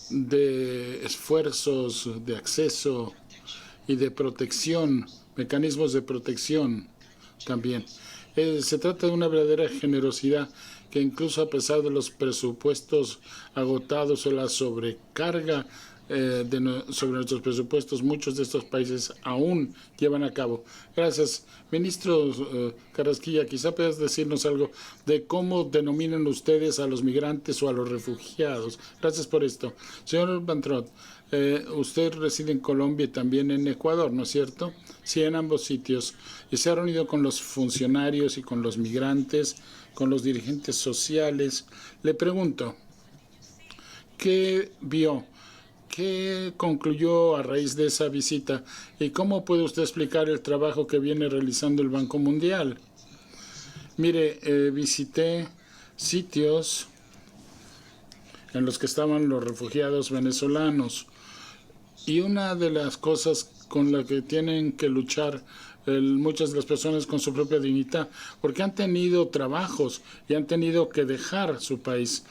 de esfuerzos de acceso y de protección, mecanismos de protección también. Se trata de una verdadera generosidad que incluso a pesar de los presupuestos agotados o la sobrecarga sobre nuestros presupuestos, muchos de estos países aún llevan a cabo. Gracias. Ministro Carrasquilla, quizá puedas decirnos algo de cómo denominan ustedes a los migrantes o a los refugiados. Gracias por esto. Señor Bantrot, usted reside en Colombia y también en Ecuador, ¿no es cierto? Sí, en ambos sitios. Y se ha reunido con los funcionarios y con los migrantes, con los dirigentes sociales. Le pregunto, ¿qué vio? ¿Qué concluyó a raíz de esa visita? ¿Y cómo puede usted explicar el trabajo que viene realizando el Banco Mundial? Mire, visité sitios en los que estaban los refugiados venezolanos. Y una de las cosas con las que tienen que luchar muchas de las personas con su propia dignidad, porque han tenido trabajos y han tenido que dejar su país.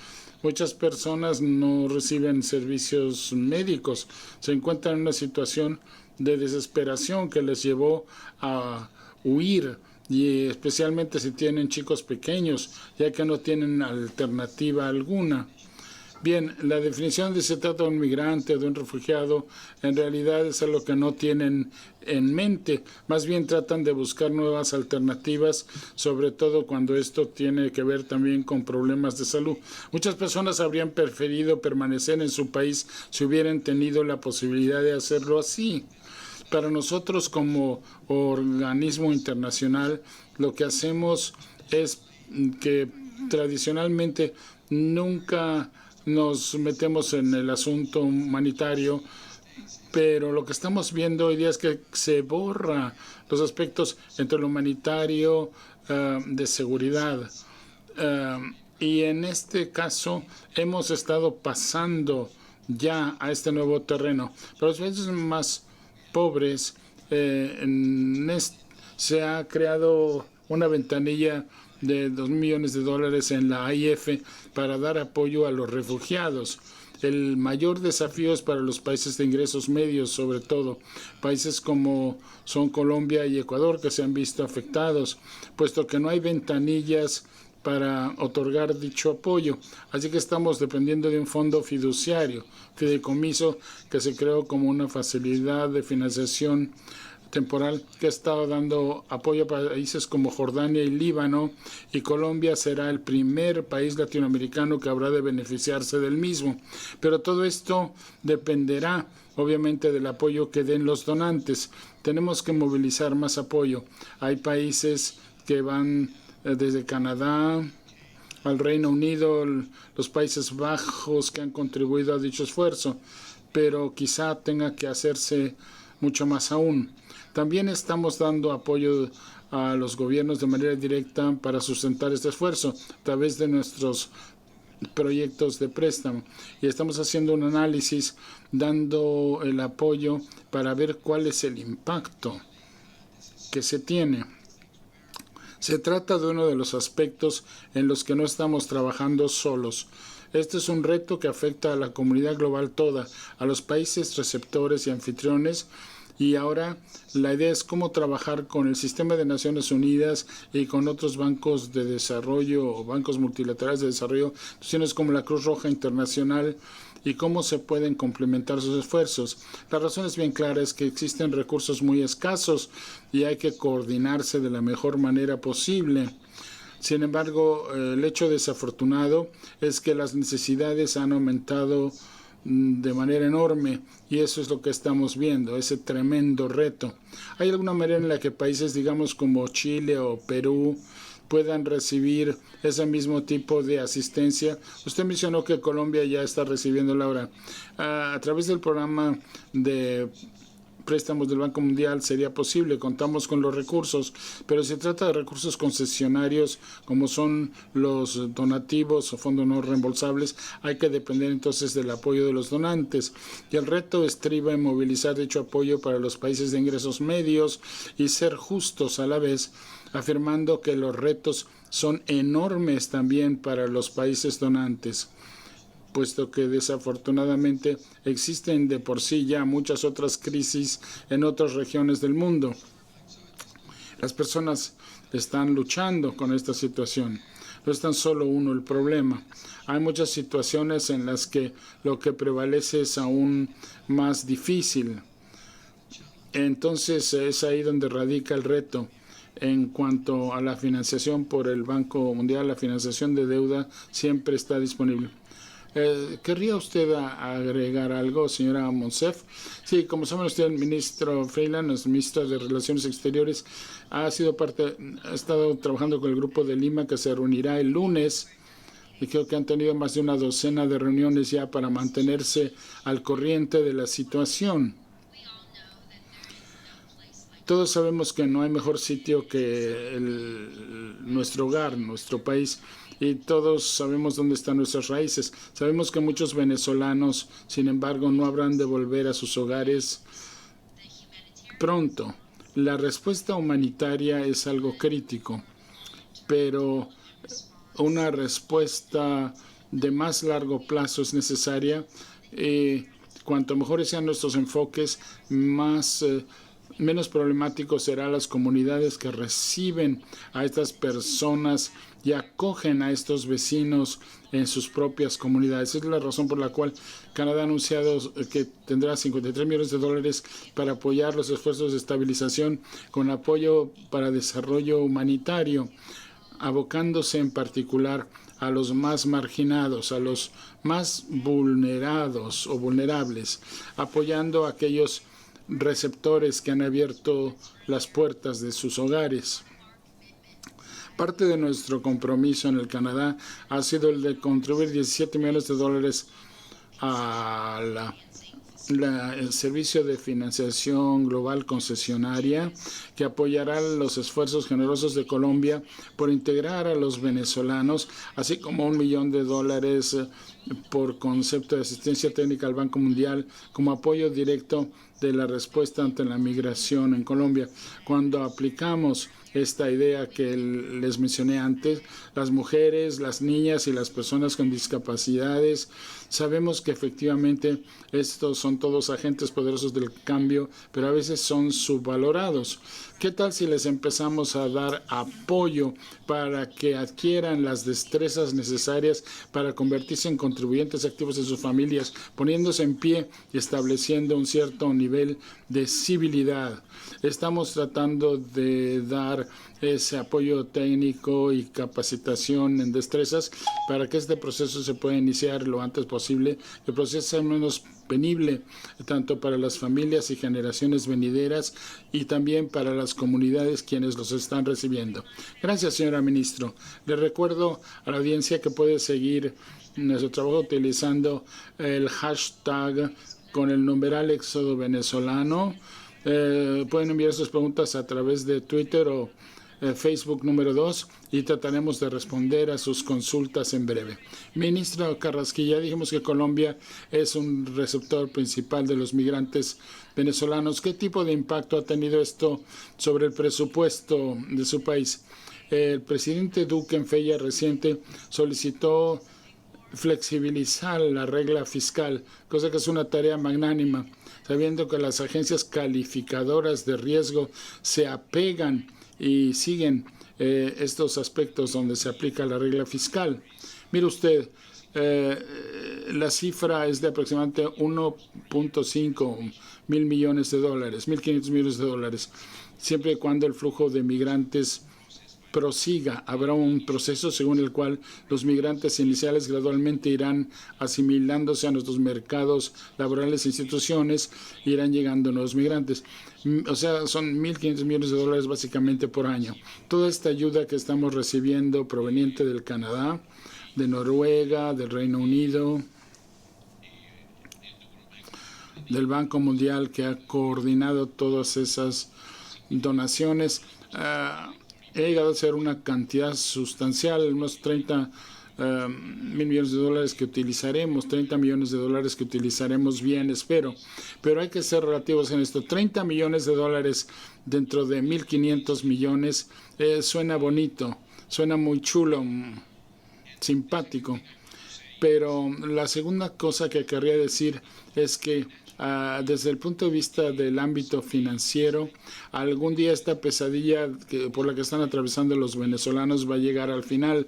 Muchas personas no reciben servicios médicos, se encuentran en una situación de desesperación que les llevó a huir, y especialmente si tienen chicos pequeños, ya que no tienen alternativa alguna. Bien, la definición de si se trata de un migrante o de un refugiado en realidad es algo que no tienen en mente. Más bien tratan de buscar nuevas alternativas, sobre todo cuando esto tiene que ver también con problemas de salud. Muchas personas habrían preferido permanecer en su país si hubieran tenido la posibilidad de hacerlo así. Para nosotros como organismo internacional, lo que hacemos es que tradicionalmente nunca nos metemos en el asunto humanitario, pero lo que estamos viendo hoy día es que se borra los aspectos entre lo humanitario, de seguridad. Y en este caso hemos estado pasando ya a este nuevo terreno. Para los países más pobres se ha creado una ventanilla de $2 millones en la AIF para dar apoyo a los refugiados. El mayor desafío es para los países de ingresos medios, sobre todo países como son Colombia y Ecuador, que se han visto afectados, puesto que no hay ventanillas para otorgar dicho apoyo. Así que estamos dependiendo de un fondo fiduciario, fideicomiso, que se creó como una facilidad de financiación temporal que ha estado dando apoyo a países como Jordania y Líbano, y Colombia será el primer país latinoamericano que habrá de beneficiarse del mismo. Pero todo esto dependerá obviamente del apoyo que den los donantes. Tenemos que movilizar más apoyo. Hay países que van desde Canadá al Reino Unido, los Países Bajos, que han contribuido a dicho esfuerzo, pero quizá tenga que hacerse mucho más aún. También estamos dando apoyo a los gobiernos de manera directa para sustentar este esfuerzo a través de nuestros proyectos de préstamo, y estamos haciendo un análisis dando el apoyo para ver cuál es el impacto que se tiene. Se trata de uno de los aspectos en los que no estamos trabajando solos. Este es un reto que afecta a la comunidad global toda, a los países receptores y anfitriones. Y ahora la idea es cómo trabajar con el sistema de Naciones Unidas y con otros bancos de desarrollo o bancos multilaterales de desarrollo, instituciones como la Cruz Roja Internacional, y cómo se pueden complementar sus esfuerzos. La razón es bien clara, es que existen recursos muy escasos y hay que coordinarse de la mejor manera posible. Sin embargo, el hecho desafortunado es que las necesidades han aumentado de manera enorme, y eso es lo que estamos viendo, ese tremendo reto. ¿Hay alguna manera en la que países, digamos, como Chile o Perú, puedan recibir ese mismo tipo de asistencia? Usted mencionó que Colombia ya está recibiéndola ahora. A través del programa de préstamos del Banco Mundial sería posible, contamos con los recursos, pero se trata de recursos concesionarios como son los donativos o fondos no reembolsables. Hay que depender entonces del apoyo de los donantes, y el reto estriba en movilizar dicho apoyo para los países de ingresos medios y ser justos a la vez, afirmando que los retos son enormes también para los países donantes, puesto que desafortunadamente existen de por sí ya muchas otras crisis en otras regiones del mundo. Las personas están luchando con esta situación. No es tan solo uno el problema. Hay muchas situaciones en las que lo que prevalece es aún más difícil. Entonces es ahí donde radica el reto. En cuanto a la financiación por el Banco Mundial, la financiación de deuda siempre está disponible. ¿Querría usted agregar algo, señora Monsef? Sí, como saben usted, el ministro Freeland, el ministro de Relaciones Exteriores, ha estado trabajando con el Grupo de Lima, que se reunirá el lunes y creo que han tenido más de una docena de reuniones ya para mantenerse al corriente de la situación. Todos sabemos que no hay mejor sitio que nuestro hogar, nuestro país, y todos sabemos dónde están nuestras raíces. Sabemos que muchos venezolanos, sin embargo, no habrán de volver a sus hogares pronto. La respuesta humanitaria es algo crítico, pero una respuesta de más largo plazo es necesaria. Cuanto mejores sean nuestros enfoques, menos problemáticos serán las comunidades que reciben a estas personas y acogen a estos vecinos en sus propias comunidades. Es la razón por la cual Canadá ha anunciado que tendrá $53 millones para apoyar los esfuerzos de estabilización con apoyo para desarrollo humanitario, abocándose en particular a los más marginados, a los más vulnerados o vulnerables, apoyando a aquellos receptores que han abierto las puertas de sus hogares. Parte de nuestro compromiso en el Canadá ha sido el de contribuir $17 millones a el Servicio de Financiación Global Concesionaria, que apoyará los esfuerzos generosos de Colombia por integrar a los venezolanos, así como $1 millón por concepto de asistencia técnica al Banco Mundial como apoyo directo de la respuesta ante la migración en Colombia. Cuando aplicamos esta idea que les mencioné antes, las mujeres, las niñas y las personas con discapacidades, sabemos que efectivamente estos son todos agentes poderosos del cambio, pero a veces son subvalorados. ¿Qué tal si les empezamos a dar apoyo para que adquieran las destrezas necesarias para convertirse en contribuyentes activos en sus familias, poniéndose en pie y estableciendo un cierto nivel de civilidad? Estamos tratando de dar ese apoyo técnico y capacitación en destrezas para que este proceso se pueda iniciar lo antes posible. El proceso sea menos penible tanto para las familias y generaciones venideras y también para las comunidades quienes los están recibiendo. Gracias, señora ministro. Le recuerdo a la audiencia que puede seguir nuestro trabajo utilizando el hashtag con el numeral Éxodo Venezolano. Pueden enviar sus preguntas a través de Twitter o Facebook número 2 y trataremos de responder a sus consultas en breve. Ministro Carrasquilla, dijimos que Colombia es un receptor principal de los migrantes venezolanos. ¿Qué tipo de impacto ha tenido esto sobre el presupuesto de su país? El presidente Duque en fecha reciente solicitó flexibilizar la regla fiscal, cosa que es una tarea magnánima, sabiendo que las agencias calificadoras de riesgo se apegan y siguen estos aspectos donde se aplica la regla fiscal. Mire usted, la cifra es de aproximadamente 1.5 mil millones de dólares, 1.500 millones de dólares, siempre y cuando el flujo de migrantes prosiga. Habrá un proceso según el cual los migrantes iniciales gradualmente irán asimilándose a nuestros mercados laborales e instituciones, irán llegando nuevos migrantes. O sea, son 1.500 millones de dólares básicamente por año. Toda esta ayuda que estamos recibiendo proveniente del Canadá, de Noruega, del Reino Unido, del Banco Mundial, que ha coordinado todas esas donaciones, ha llegado a ser una cantidad sustancial, unos 30 mil millones de dólares que utilizaremos, 30 millones de dólares que utilizaremos bien, espero. Pero hay que ser relativos en esto. 30 millones de dólares dentro de 1.500 millones suena bonito, suena muy chulo, simpático. Pero la segunda cosa que querría decir es que desde el punto de vista del ámbito financiero, algún día esta pesadilla por la que están atravesando los venezolanos va a llegar al final.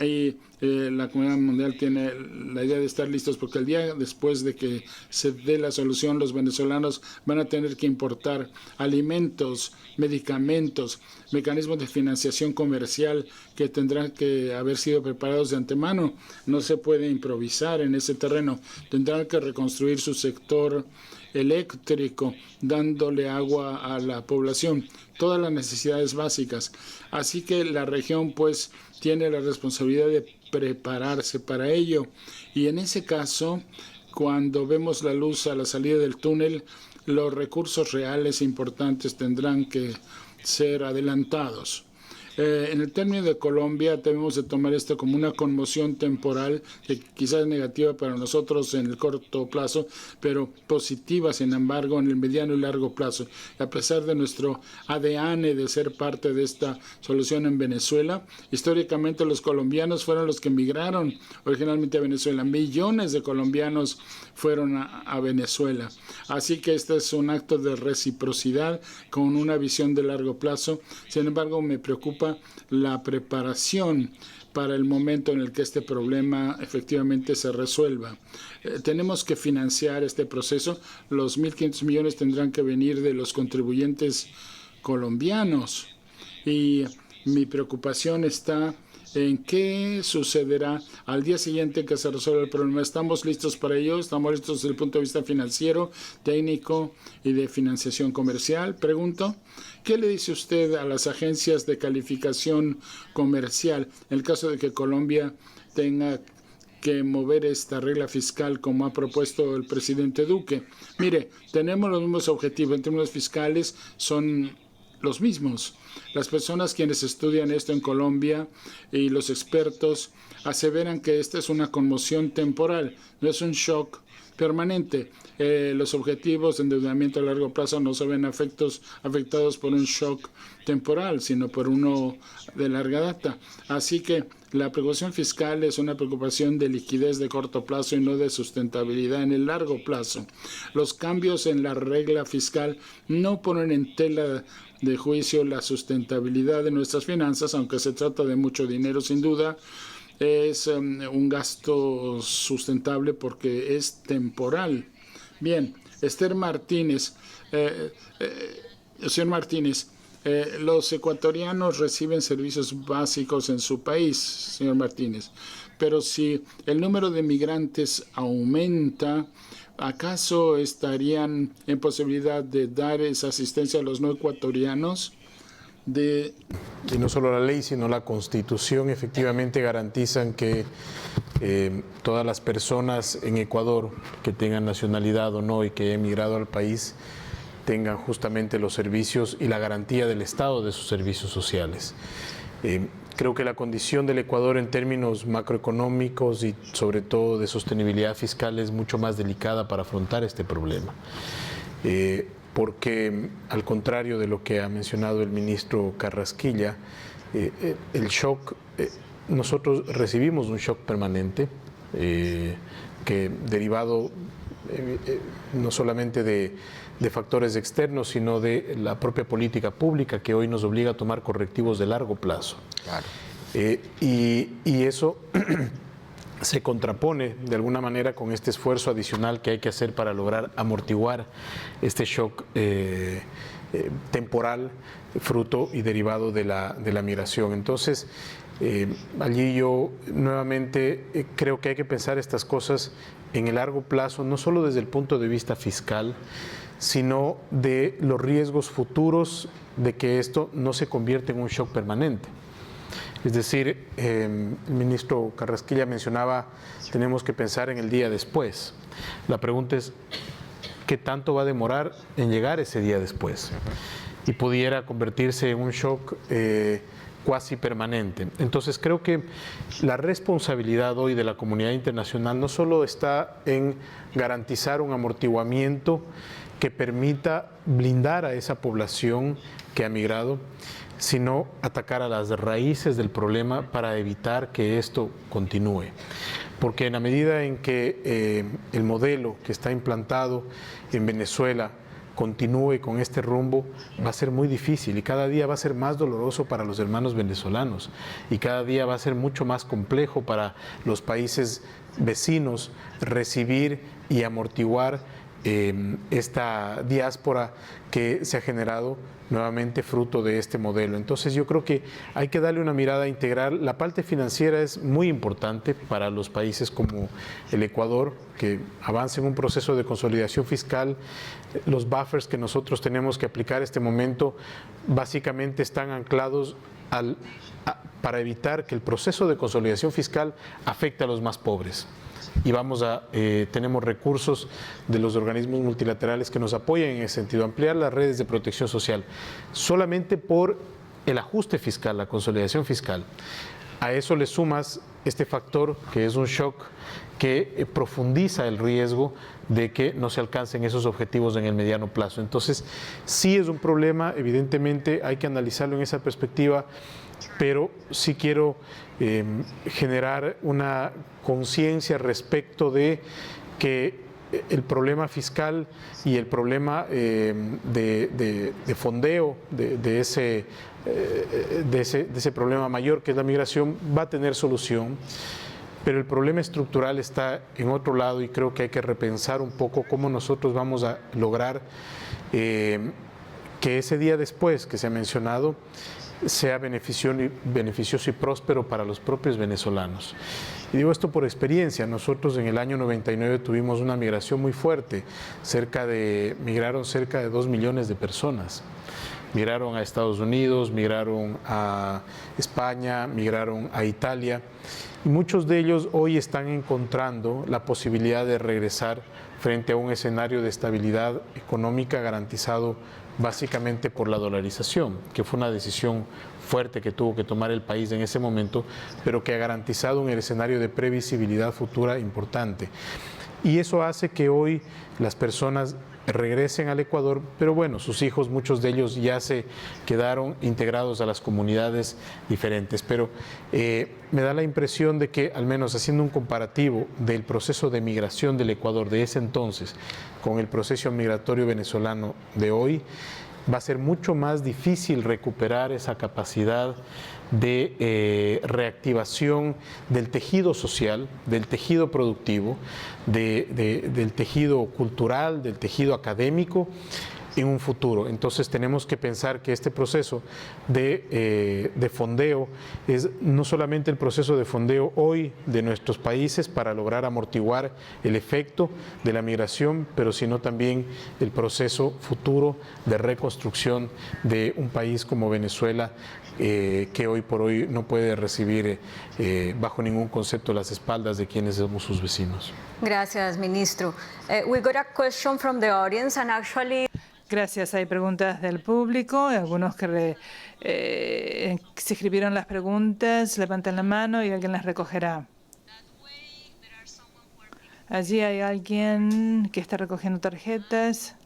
Y la comunidad mundial tiene la idea de estar listos porque el día después de que se dé la solución, los venezolanos van a tener que importar alimentos, medicamentos, mecanismos de financiación comercial que tendrán que haber sido preparados de antemano. No se puede improvisar en ese terreno. Tendrán que reconstruir su sector eléctrico, dándole agua a la población, todas las necesidades básicas. Así que la región pues tiene la responsabilidad de prepararse para ello. Y en ese caso, cuando vemos la luz a la salida del túnel, los recursos reales importantes tendrán que ser adelantados. En el término de Colombia, debemos de tomar esto como una conmoción temporal, que quizás es negativa para nosotros en el corto plazo, pero positiva, sin embargo, en el mediano y largo plazo. A pesar de nuestro ADN de ser parte de esta solución en Venezuela, históricamente los colombianos fueron los que emigraron originalmente a Venezuela. Millones de colombianos fueron a Venezuela. Así que este es un acto de reciprocidad con una visión de largo plazo. Sin embargo, me preocupa la preparación para el momento en el que este problema efectivamente se resuelva. Tenemos que financiar este proceso. Los 1.500 millones tendrán que venir de los contribuyentes colombianos. Y mi preocupación está en qué sucederá al día siguiente que se resuelva el problema. ¿Estamos listos para ello? ¿Estamos listos desde el punto de vista financiero, técnico y de financiación comercial? Pregunto, ¿qué le dice usted a las agencias de calificación comercial en el caso de que Colombia tenga que mover esta regla fiscal como ha propuesto el presidente Duque? Mire, tenemos los mismos objetivos en términos fiscales, son los mismos. Las personas quienes estudian esto en Colombia y los expertos aseveran que esta es una conmoción temporal, no es un shock permanente. Los objetivos de endeudamiento a largo plazo no se ven afectados por un shock temporal, sino por uno de larga data. Así que la preocupación fiscal es una preocupación de liquidez de corto plazo y no de sustentabilidad en el largo plazo. Los cambios en la regla fiscal no ponen en tela de juicio la sustentabilidad de nuestras finanzas, aunque se trata de mucho dinero sin duda. Es un gasto sustentable porque es temporal. Bien, Esther Martínez. Señor Martínez, los ecuatorianos reciben servicios básicos en su país, señor Martínez, pero si el número de migrantes aumenta, ¿acaso estarían en posibilidad de dar esa asistencia a los no ecuatorianos? Y no solo la ley, sino la Constitución efectivamente garantizan que todas las personas en Ecuador que tengan nacionalidad o no y que hayan emigrado al país tengan justamente los servicios y la garantía del Estado de sus servicios sociales. Creo que la condición del Ecuador en términos macroeconómicos y sobre todo de sostenibilidad fiscal es mucho más delicada para afrontar este problema. Porque al contrario de lo que ha mencionado el ministro Carrasquilla, el shock, nosotros recibimos un shock permanente que derivado no solamente de factores externos, sino de la propia política pública que hoy nos obliga a tomar correctivos de largo plazo. Claro. Y eso se contrapone de alguna manera con este esfuerzo adicional que hay que hacer para lograr amortiguar este shock temporal, fruto y derivado de la migración. Entonces, allí yo nuevamente creo que hay que pensar estas cosas en el largo plazo, no solo desde el punto de vista fiscal, sino de los riesgos futuros de que esto no se convierta en un shock permanente. Es decir, el ministro Carrasquilla mencionaba, tenemos que pensar en el día después. La pregunta es, ¿qué tanto va a demorar en llegar ese día después? Y pudiera convertirse en un shock cuasi permanente. Entonces creo que la responsabilidad hoy de la comunidad internacional no solo está en garantizar un amortiguamiento que permita blindar a esa población que ha migrado, sino atacar a las raíces del problema para evitar que esto continúe. Porque en la medida en que el modelo que está implantado en Venezuela continúe con este rumbo, va a ser muy difícil y cada día va a ser más doloroso para los hermanos venezolanos y cada día va a ser mucho más complejo para los países vecinos recibir y amortiguar esta diáspora que se ha generado nuevamente fruto de este modelo. Entonces yo creo que hay que darle una mirada integral. La parte financiera es muy importante para los países como el Ecuador, que avance en un proceso de consolidación fiscal. Los buffers que nosotros tenemos que aplicar en este momento básicamente están anclados para evitar que el proceso de consolidación fiscal afecte a los más pobres. Y tenemos recursos de los organismos multilaterales que nos apoyan en ese sentido, ampliar las redes de protección social, solamente por el ajuste fiscal, la consolidación fiscal. A eso le sumas este factor que es un shock que profundiza el riesgo de que no se alcancen esos objetivos en el mediano plazo. Entonces, sí es un problema, evidentemente hay que analizarlo en esa perspectiva, pero sí quiero generar una conciencia respecto de que el problema fiscal y el problema de fondeo de ese problema mayor que es la migración va a tener solución, pero el problema estructural está en otro lado y creo que hay que repensar un poco cómo nosotros vamos a lograr que ese día después que se ha mencionado sea beneficioso y próspero para los propios venezolanos. Y digo esto por experiencia. Nosotros en el año 99 tuvimos una migración muy fuerte. Migraron cerca de 2 millones de personas. Migraron a Estados Unidos, migraron a España, migraron a Italia. Y muchos de ellos hoy están encontrando la posibilidad de regresar frente a un escenario de estabilidad económica garantizado básicamente por la dolarización, que fue una decisión fuerte que tuvo que tomar el país en ese momento, pero que ha garantizado un escenario de previsibilidad futura importante. Y eso hace que hoy las personas regresen al Ecuador, pero bueno, sus hijos, muchos de ellos ya se quedaron integrados a las comunidades diferentes, pero me da la impresión de que, al menos haciendo un comparativo del proceso de migración del Ecuador de ese entonces con el proceso migratorio venezolano de hoy, va a ser mucho más difícil recuperar esa capacidad de reactivación del tejido social, del tejido productivo, del tejido cultural, del tejido académico en un futuro. Entonces tenemos que pensar que este proceso de fondeo es no solamente el proceso de fondeo hoy de nuestros países para lograr amortiguar el efecto de la migración, pero sino también el proceso futuro de reconstrucción de un país como Venezuela, que hoy por hoy no puede recibir bajo ningún concepto las espaldas de quienes somos sus vecinos. Gracias, ministro. We got a question from the audience and actually... Gracias. Hay preguntas del público. Algunos que se escribieron las preguntas, levanten la mano y alguien las recogerá. Allí hay alguien que está recogiendo tarjetas.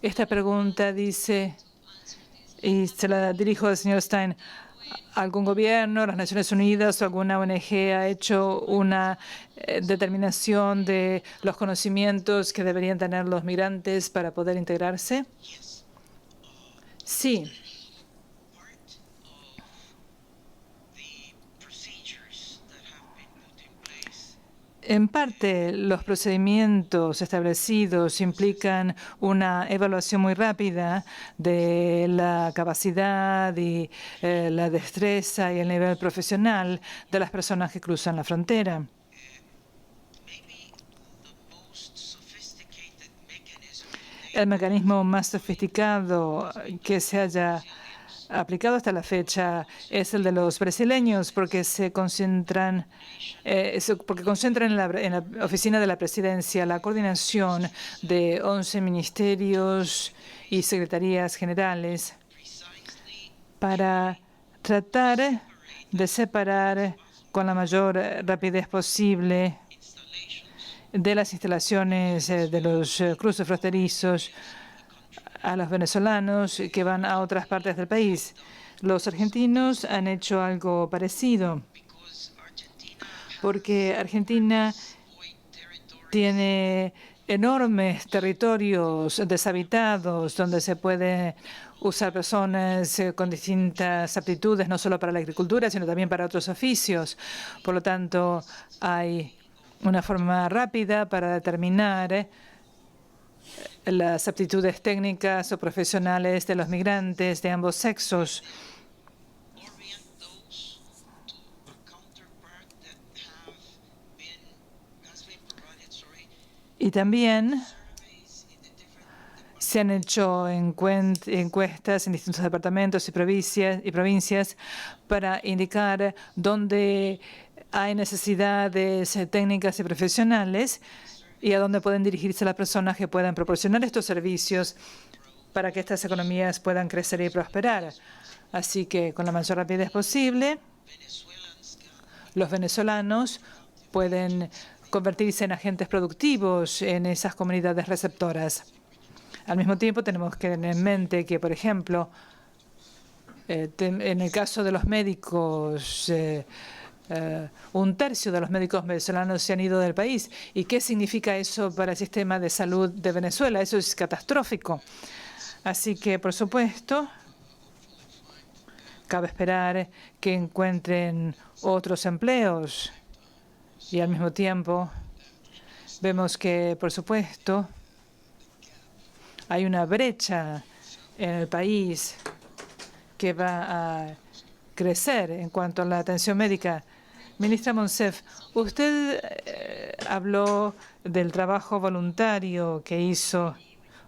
Esta pregunta dice, y se la dirijo al señor Stein, ¿algún gobierno, las Naciones Unidas o alguna ONG ha hecho una determinación de los conocimientos que deberían tener los migrantes para poder integrarse? Sí. En parte, los procedimientos establecidos implican una evaluación muy rápida de la capacidad y la destreza y el nivel profesional de las personas que cruzan la frontera. El mecanismo más sofisticado que se haya aplicado hasta la fecha es el de los brasileños, porque concentran en la oficina de la presidencia la coordinación de 11 ministerios y secretarías generales para tratar de separar con la mayor rapidez posible de las instalaciones de los cruces fronterizos a los venezolanos que van a otras partes del país. Los argentinos han hecho algo parecido, porque Argentina tiene enormes territorios deshabitados donde se puede usar personas con distintas aptitudes, no solo para la agricultura, sino también para otros oficios. Por lo tanto, hay una forma rápida para determinar las aptitudes técnicas o profesionales de los migrantes de ambos sexos. Y también Se han hecho encuestas en distintos departamentos y provincias para indicar dónde hay necesidades técnicas y profesionales y a dónde pueden dirigirse las personas que puedan proporcionar estos servicios para que estas economías puedan crecer y prosperar. Así que con la mayor rapidez posible, los venezolanos pueden convertirse en agentes productivos en esas comunidades receptoras. Al mismo tiempo, tenemos que tener en mente que, por ejemplo, en el caso de los médicos, un tercio de los médicos venezolanos se han ido del país. ¿Y qué significa eso para el sistema de salud de Venezuela? Eso es catastrófico. Así que, por supuesto, cabe esperar que encuentren otros empleos. Y al mismo tiempo, vemos que, por supuesto, hay una brecha en el país que va a crecer en cuanto a la atención médica. Ministra Monsef, usted habló del trabajo voluntario que hizo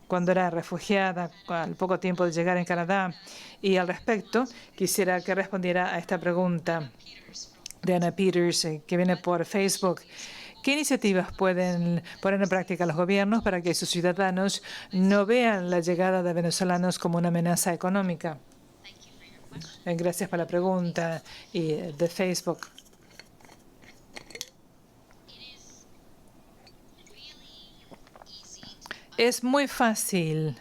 cuando era refugiada, al poco tiempo de llegar en Canadá. Y al respecto, quisiera que respondiera a esta pregunta de Ana Peters, que viene por Facebook. ¿Qué iniciativas pueden poner en práctica los gobiernos para que sus ciudadanos no vean la llegada de venezolanos como una amenaza económica? Gracias por la pregunta de Facebook. Es muy fácil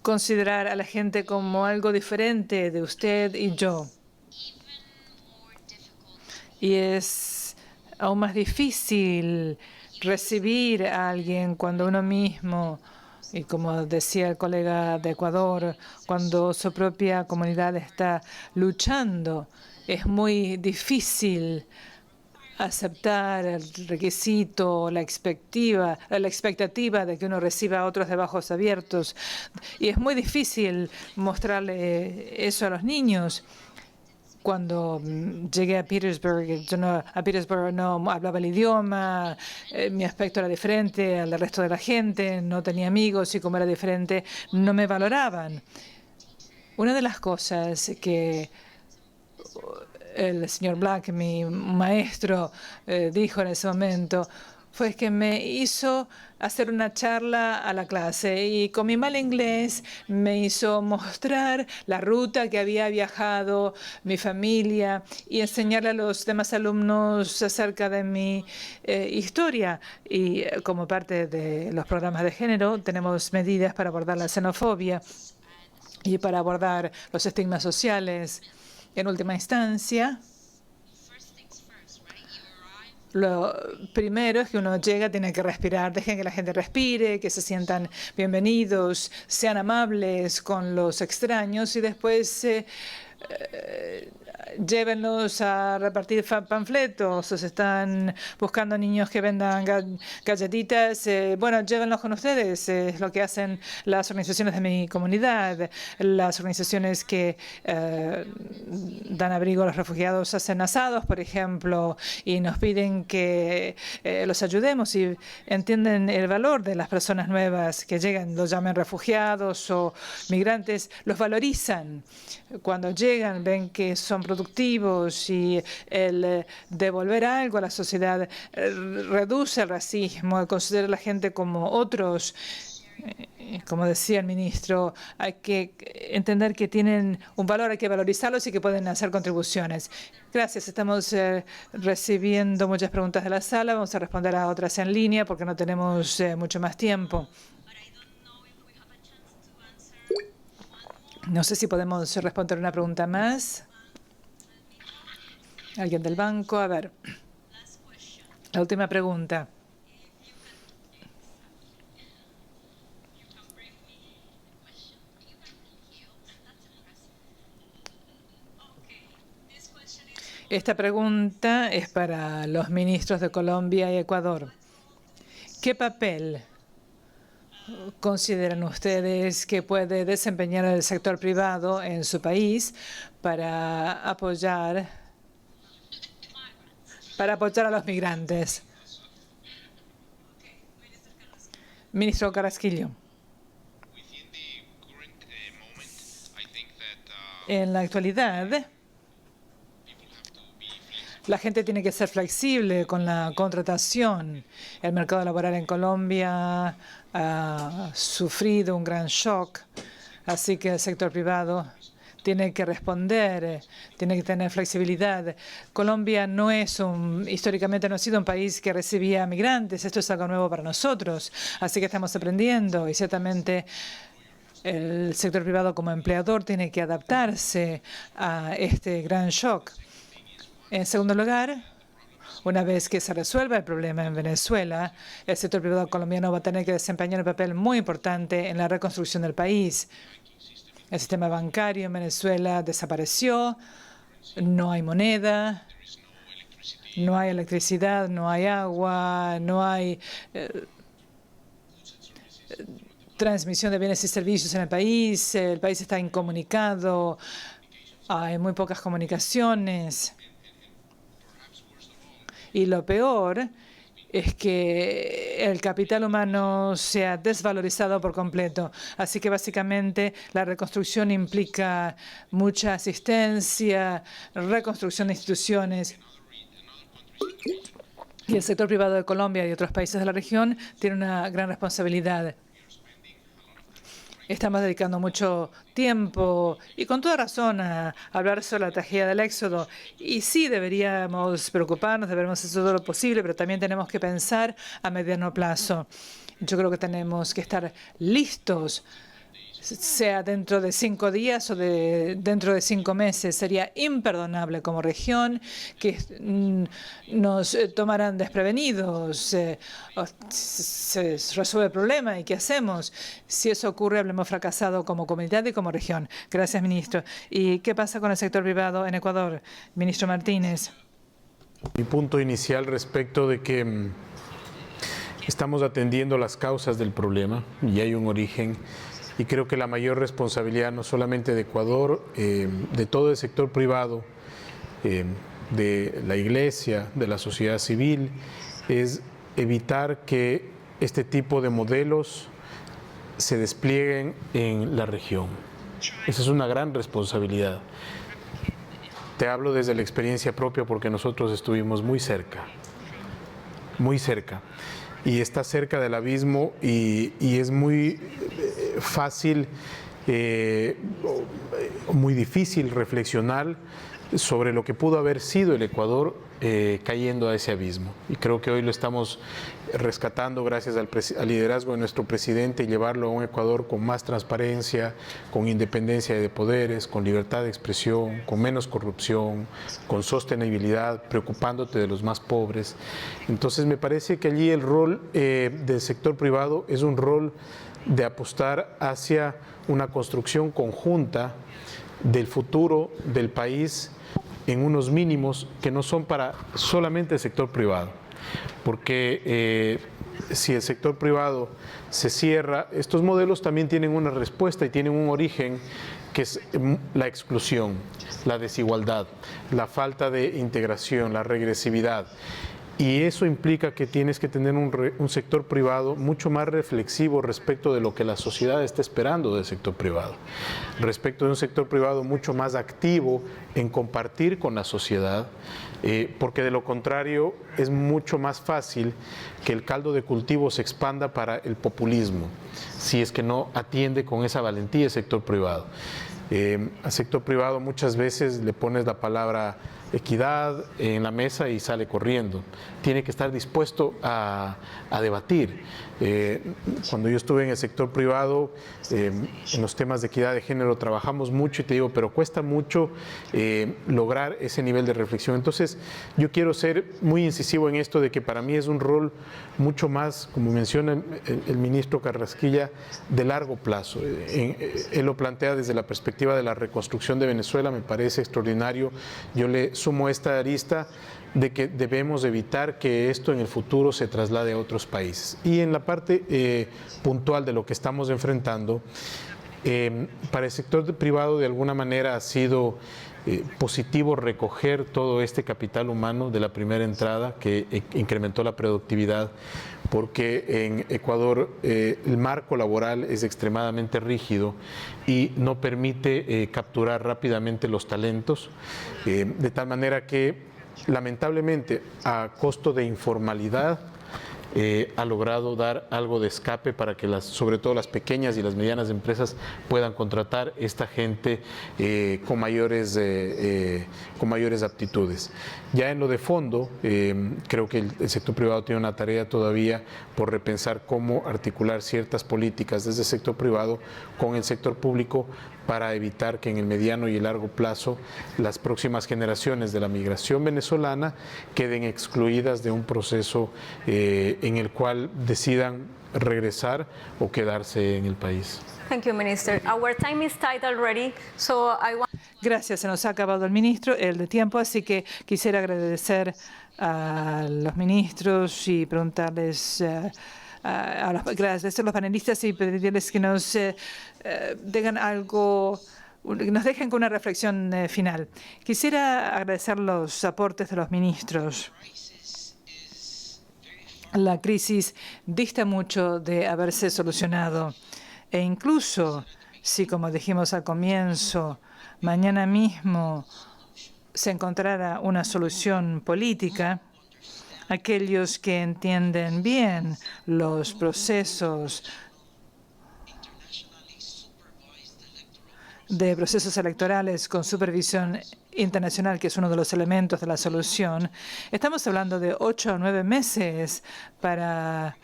considerar a la gente como algo diferente de usted y yo. Y es aún más difícil recibir a alguien cuando uno mismo, y como decía el colega de Ecuador, cuando su propia comunidad está luchando, es muy difícil aceptar el requisito, la expectativa de que uno reciba a otros de brazos abiertos. Y es muy difícil mostrarle eso a los niños. Cuando llegué a Petersburg, no hablaba el idioma, mi aspecto era diferente al del resto de la gente, no tenía amigos y como era diferente, no me valoraban. Una de las cosas que el señor Black, mi maestro, dijo en ese momento fue que me hizo hacer una charla a la clase y con mi mal inglés me hizo mostrar la ruta que había viajado mi familia y enseñarle a los demás alumnos acerca de mi historia. Y como parte de los programas de género tenemos medidas para abordar la xenofobia y para abordar los estigmas sociales. En última instancia, lo primero es que uno llega, tiene que respirar, dejen que la gente respire, que se sientan bienvenidos, sean amables con los extraños y después llévenlos a repartir panfletos o se están buscando niños que vendan galletitas. Bueno, llévenlos con ustedes. Es lo que hacen las organizaciones de mi comunidad. Las organizaciones que dan abrigo a los refugiados hacen asados, por ejemplo, y nos piden que los ayudemos y entienden el valor de las personas nuevas que llegan, los llamen refugiados o migrantes, los valorizan. Cuando llegan, ven que son productivos y el devolver algo a la sociedad reduce el racismo, el considerar a la gente como otros. Como decía el ministro, hay que entender que tienen un valor, hay que valorizarlos y que pueden hacer contribuciones. Gracias. Estamos recibiendo muchas preguntas de la sala. Vamos a responder a otras en línea porque no tenemos mucho más tiempo. No sé si podemos responder una pregunta más. ¿Alguien del banco? A ver. La última pregunta. Esta pregunta es para los ministros de Colombia y Ecuador. ¿Qué papel consideran ustedes que puede desempeñar el sector privado en su país para apoyar a los migrantes? Ministro Carrasquillo. En la actualidad, la gente tiene que ser flexible con la contratación. El mercado laboral en Colombia ha sufrido un gran shock, así que el sector privado tiene que responder, tiene que tener flexibilidad. Colombia históricamente no ha sido un país que recibía migrantes. Esto es algo nuevo para nosotros, así que estamos aprendiendo y ciertamente el sector privado como empleador tiene que adaptarse a este gran shock. En segundo lugar, una vez que se resuelva el problema en Venezuela, el sector privado colombiano va a tener que desempeñar un papel muy importante en la reconstrucción del país. El sistema bancario en Venezuela desapareció, no hay moneda, no hay electricidad, no hay agua, no hay transmisión de bienes y servicios en el país está incomunicado, hay muy pocas comunicaciones. Y lo peor es que el capital humano se ha desvalorizado por completo. Así que básicamente la reconstrucción implica mucha asistencia, reconstrucción de instituciones. Y el sector privado de Colombia y otros países de la región tiene una gran responsabilidad. Estamos dedicando mucho tiempo y con toda razón a hablar sobre la tragedia del éxodo. Y sí, deberíamos preocuparnos, deberíamos hacer todo lo posible, pero también tenemos que pensar a mediano plazo. Yo creo que tenemos que estar listos, sea dentro de 5 días o dentro de 5 meses. Sería imperdonable como región que nos tomaran desprevenidos. Se resuelve el problema y ¿qué hacemos? Si eso ocurre, habremos fracasado como comunidad y como región. Gracias, ministro. ¿Y qué pasa con el sector privado en Ecuador? Ministro Martínez. Mi punto inicial respecto de que estamos atendiendo las causas del problema y hay un origen. Y creo que la mayor responsabilidad no solamente de Ecuador, de todo el sector privado, de la Iglesia, de la sociedad civil, es evitar que este tipo de modelos se desplieguen en la región. Esa es una gran responsabilidad. Te hablo desde la experiencia propia porque nosotros estuvimos muy cerca, y está cerca del abismo y es muy fácil, muy difícil reflexionar sobre lo que pudo haber sido el Ecuador cayendo a ese abismo. Y creo que hoy lo estamos rescatando gracias al liderazgo de nuestro presidente y llevarlo a un Ecuador con más transparencia, con independencia de poderes, con libertad de expresión, con menos corrupción, con sostenibilidad, preocupándote de los más pobres. Entonces me parece que allí el rol del sector privado es un rol de apostar hacia una construcción conjunta del futuro del país en unos mínimos que no son para solamente el sector privado, porque si el sector privado se cierra, estos modelos también tienen una respuesta y tienen un origen que es la exclusión, la desigualdad, la falta de integración, la regresividad. Y eso implica que tienes que tener un sector privado mucho más reflexivo respecto de lo que la sociedad está esperando del sector privado, respecto de un sector privado mucho más activo en compartir con la sociedad, porque de lo contrario es mucho más fácil que el caldo de cultivo se expanda para el populismo, si es que no atiende con esa valentía el sector privado. Al sector privado muchas veces le pones la palabra equidad en la mesa y sale corriendo. Tiene que estar dispuesto a debatir. Cuando yo estuve en el sector privado, en los temas de equidad de género trabajamos mucho y te digo, pero cuesta mucho lograr ese nivel de reflexión. Entonces, yo quiero ser muy incisivo en esto de que para mí es un rol mucho más, como menciona el ministro Carrasquilla, de largo plazo. Él lo plantea desde la perspectiva de la reconstrucción de Venezuela, me parece extraordinario. Yo le sumo esta arista de que debemos evitar que esto en el futuro se traslade a otros países. Y en la parte puntual de lo que estamos enfrentando, para el sector privado de alguna manera ha sido positivo recoger todo este capital humano de la primera entrada que incrementó la productividad, porque en Ecuador el marco laboral es extremadamente rígido y no permite capturar rápidamente los talentos, de tal manera que lamentablemente a costo de informalidad ha logrado dar algo de escape para que sobre todo las pequeñas y las medianas empresas puedan contratar esta gente con mayores aptitudes. Ya en lo de fondo, creo que el sector privado tiene una tarea todavía por repensar cómo articular ciertas políticas desde el sector privado con el sector público para evitar que en el mediano y el largo plazo las próximas generaciones de la migración venezolana queden excluidas de un proceso en el cual decidan regresar o quedarse en el país. Thank you, Minister. Our time is tight already, so I want... Gracias, se nos ha acabado el de tiempo, así que quisiera agradecer a los ministros y preguntarles... agradecer a los panelistas y pedirles que nos digan algo, nos dejen con una reflexión final. Quisiera agradecer los aportes de los ministros. La crisis dista mucho de haberse solucionado e incluso si, como dijimos al comienzo, mañana mismo se encontrara una solución política, aquellos que entienden bien los procesos electorales con supervisión internacional, que es uno de los elementos de la solución, estamos hablando de 8 o 9 meses para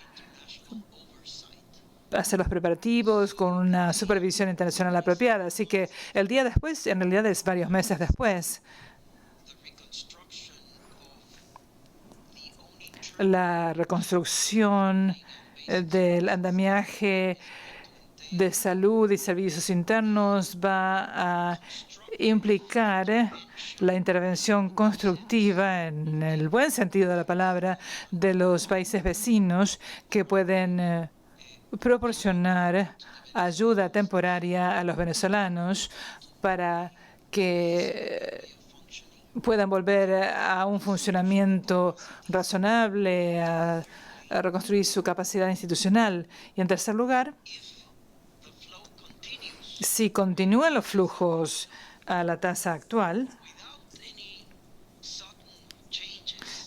hacer los preparativos con una supervisión internacional apropiada. Así que el día después, en realidad es varios meses después, la reconstrucción del andamiaje de salud y servicios internos va a implicar la intervención constructiva, en el buen sentido de la palabra, de los países vecinos que pueden proporcionar ayuda temporaria a los venezolanos para que puedan volver a un funcionamiento razonable, a reconstruir su capacidad institucional. Y en tercer lugar, si continúan los flujos a la tasa actual,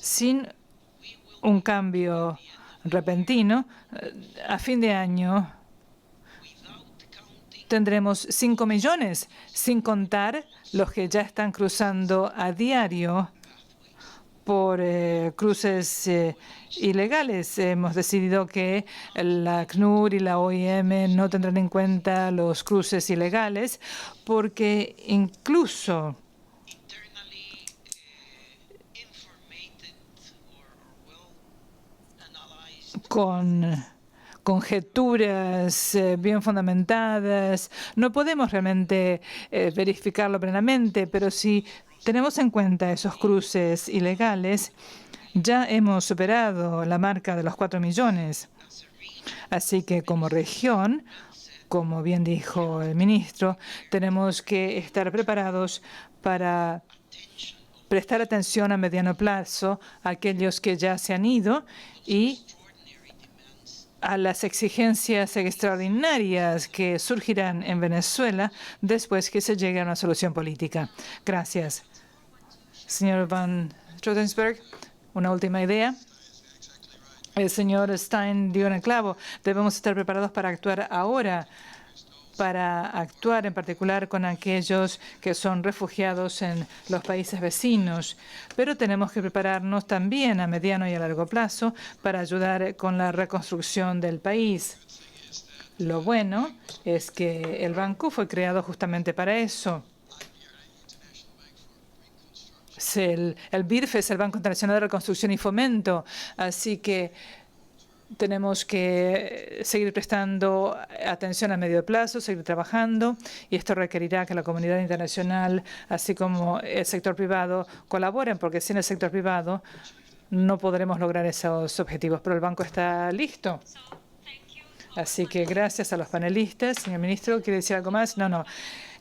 sin un cambio repentino, a fin de año tendremos 5 millones, sin contar los que ya están cruzando a diario por cruces ilegales. Hemos decidido que la ACNUR y la OIM no tendrán en cuenta los cruces ilegales porque incluso con conjeturas bien fundamentadas no podemos realmente verificarlo plenamente, pero si tenemos en cuenta esos cruces ilegales, ya hemos superado la marca de los 4 millones. Así que como región, como bien dijo el ministro, tenemos que estar preparados para prestar atención a mediano plazo a aquellos que ya se han ido y a las exigencias extraordinarias que surgirán en Venezuela después que se llegue a una solución política. Gracias. Señor Van Trottensberg, una última idea. El señor Stein dio en el clavo. Debemos estar preparados para actuar ahora, para actuar en particular con aquellos que son refugiados en los países vecinos. Pero tenemos que prepararnos también a mediano y a largo plazo para ayudar con la reconstrucción del país. Lo bueno es que el banco fue creado justamente para eso. El BIRF es el Banco Internacional de Reconstrucción y Fomento, así que tenemos que seguir prestando atención a medio plazo, seguir trabajando, y esto requerirá que la comunidad internacional, así como el sector privado, colaboren, porque sin el sector privado no podremos lograr esos objetivos. Pero el banco está listo. Así que gracias a los panelistas. Señor ministro, ¿quiere decir algo más? No.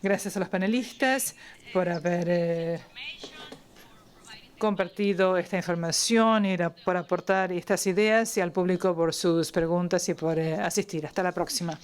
Gracias a los panelistas por haber compartido esta información y por aportar estas ideas, y al público por sus preguntas y por asistir. Hasta la próxima.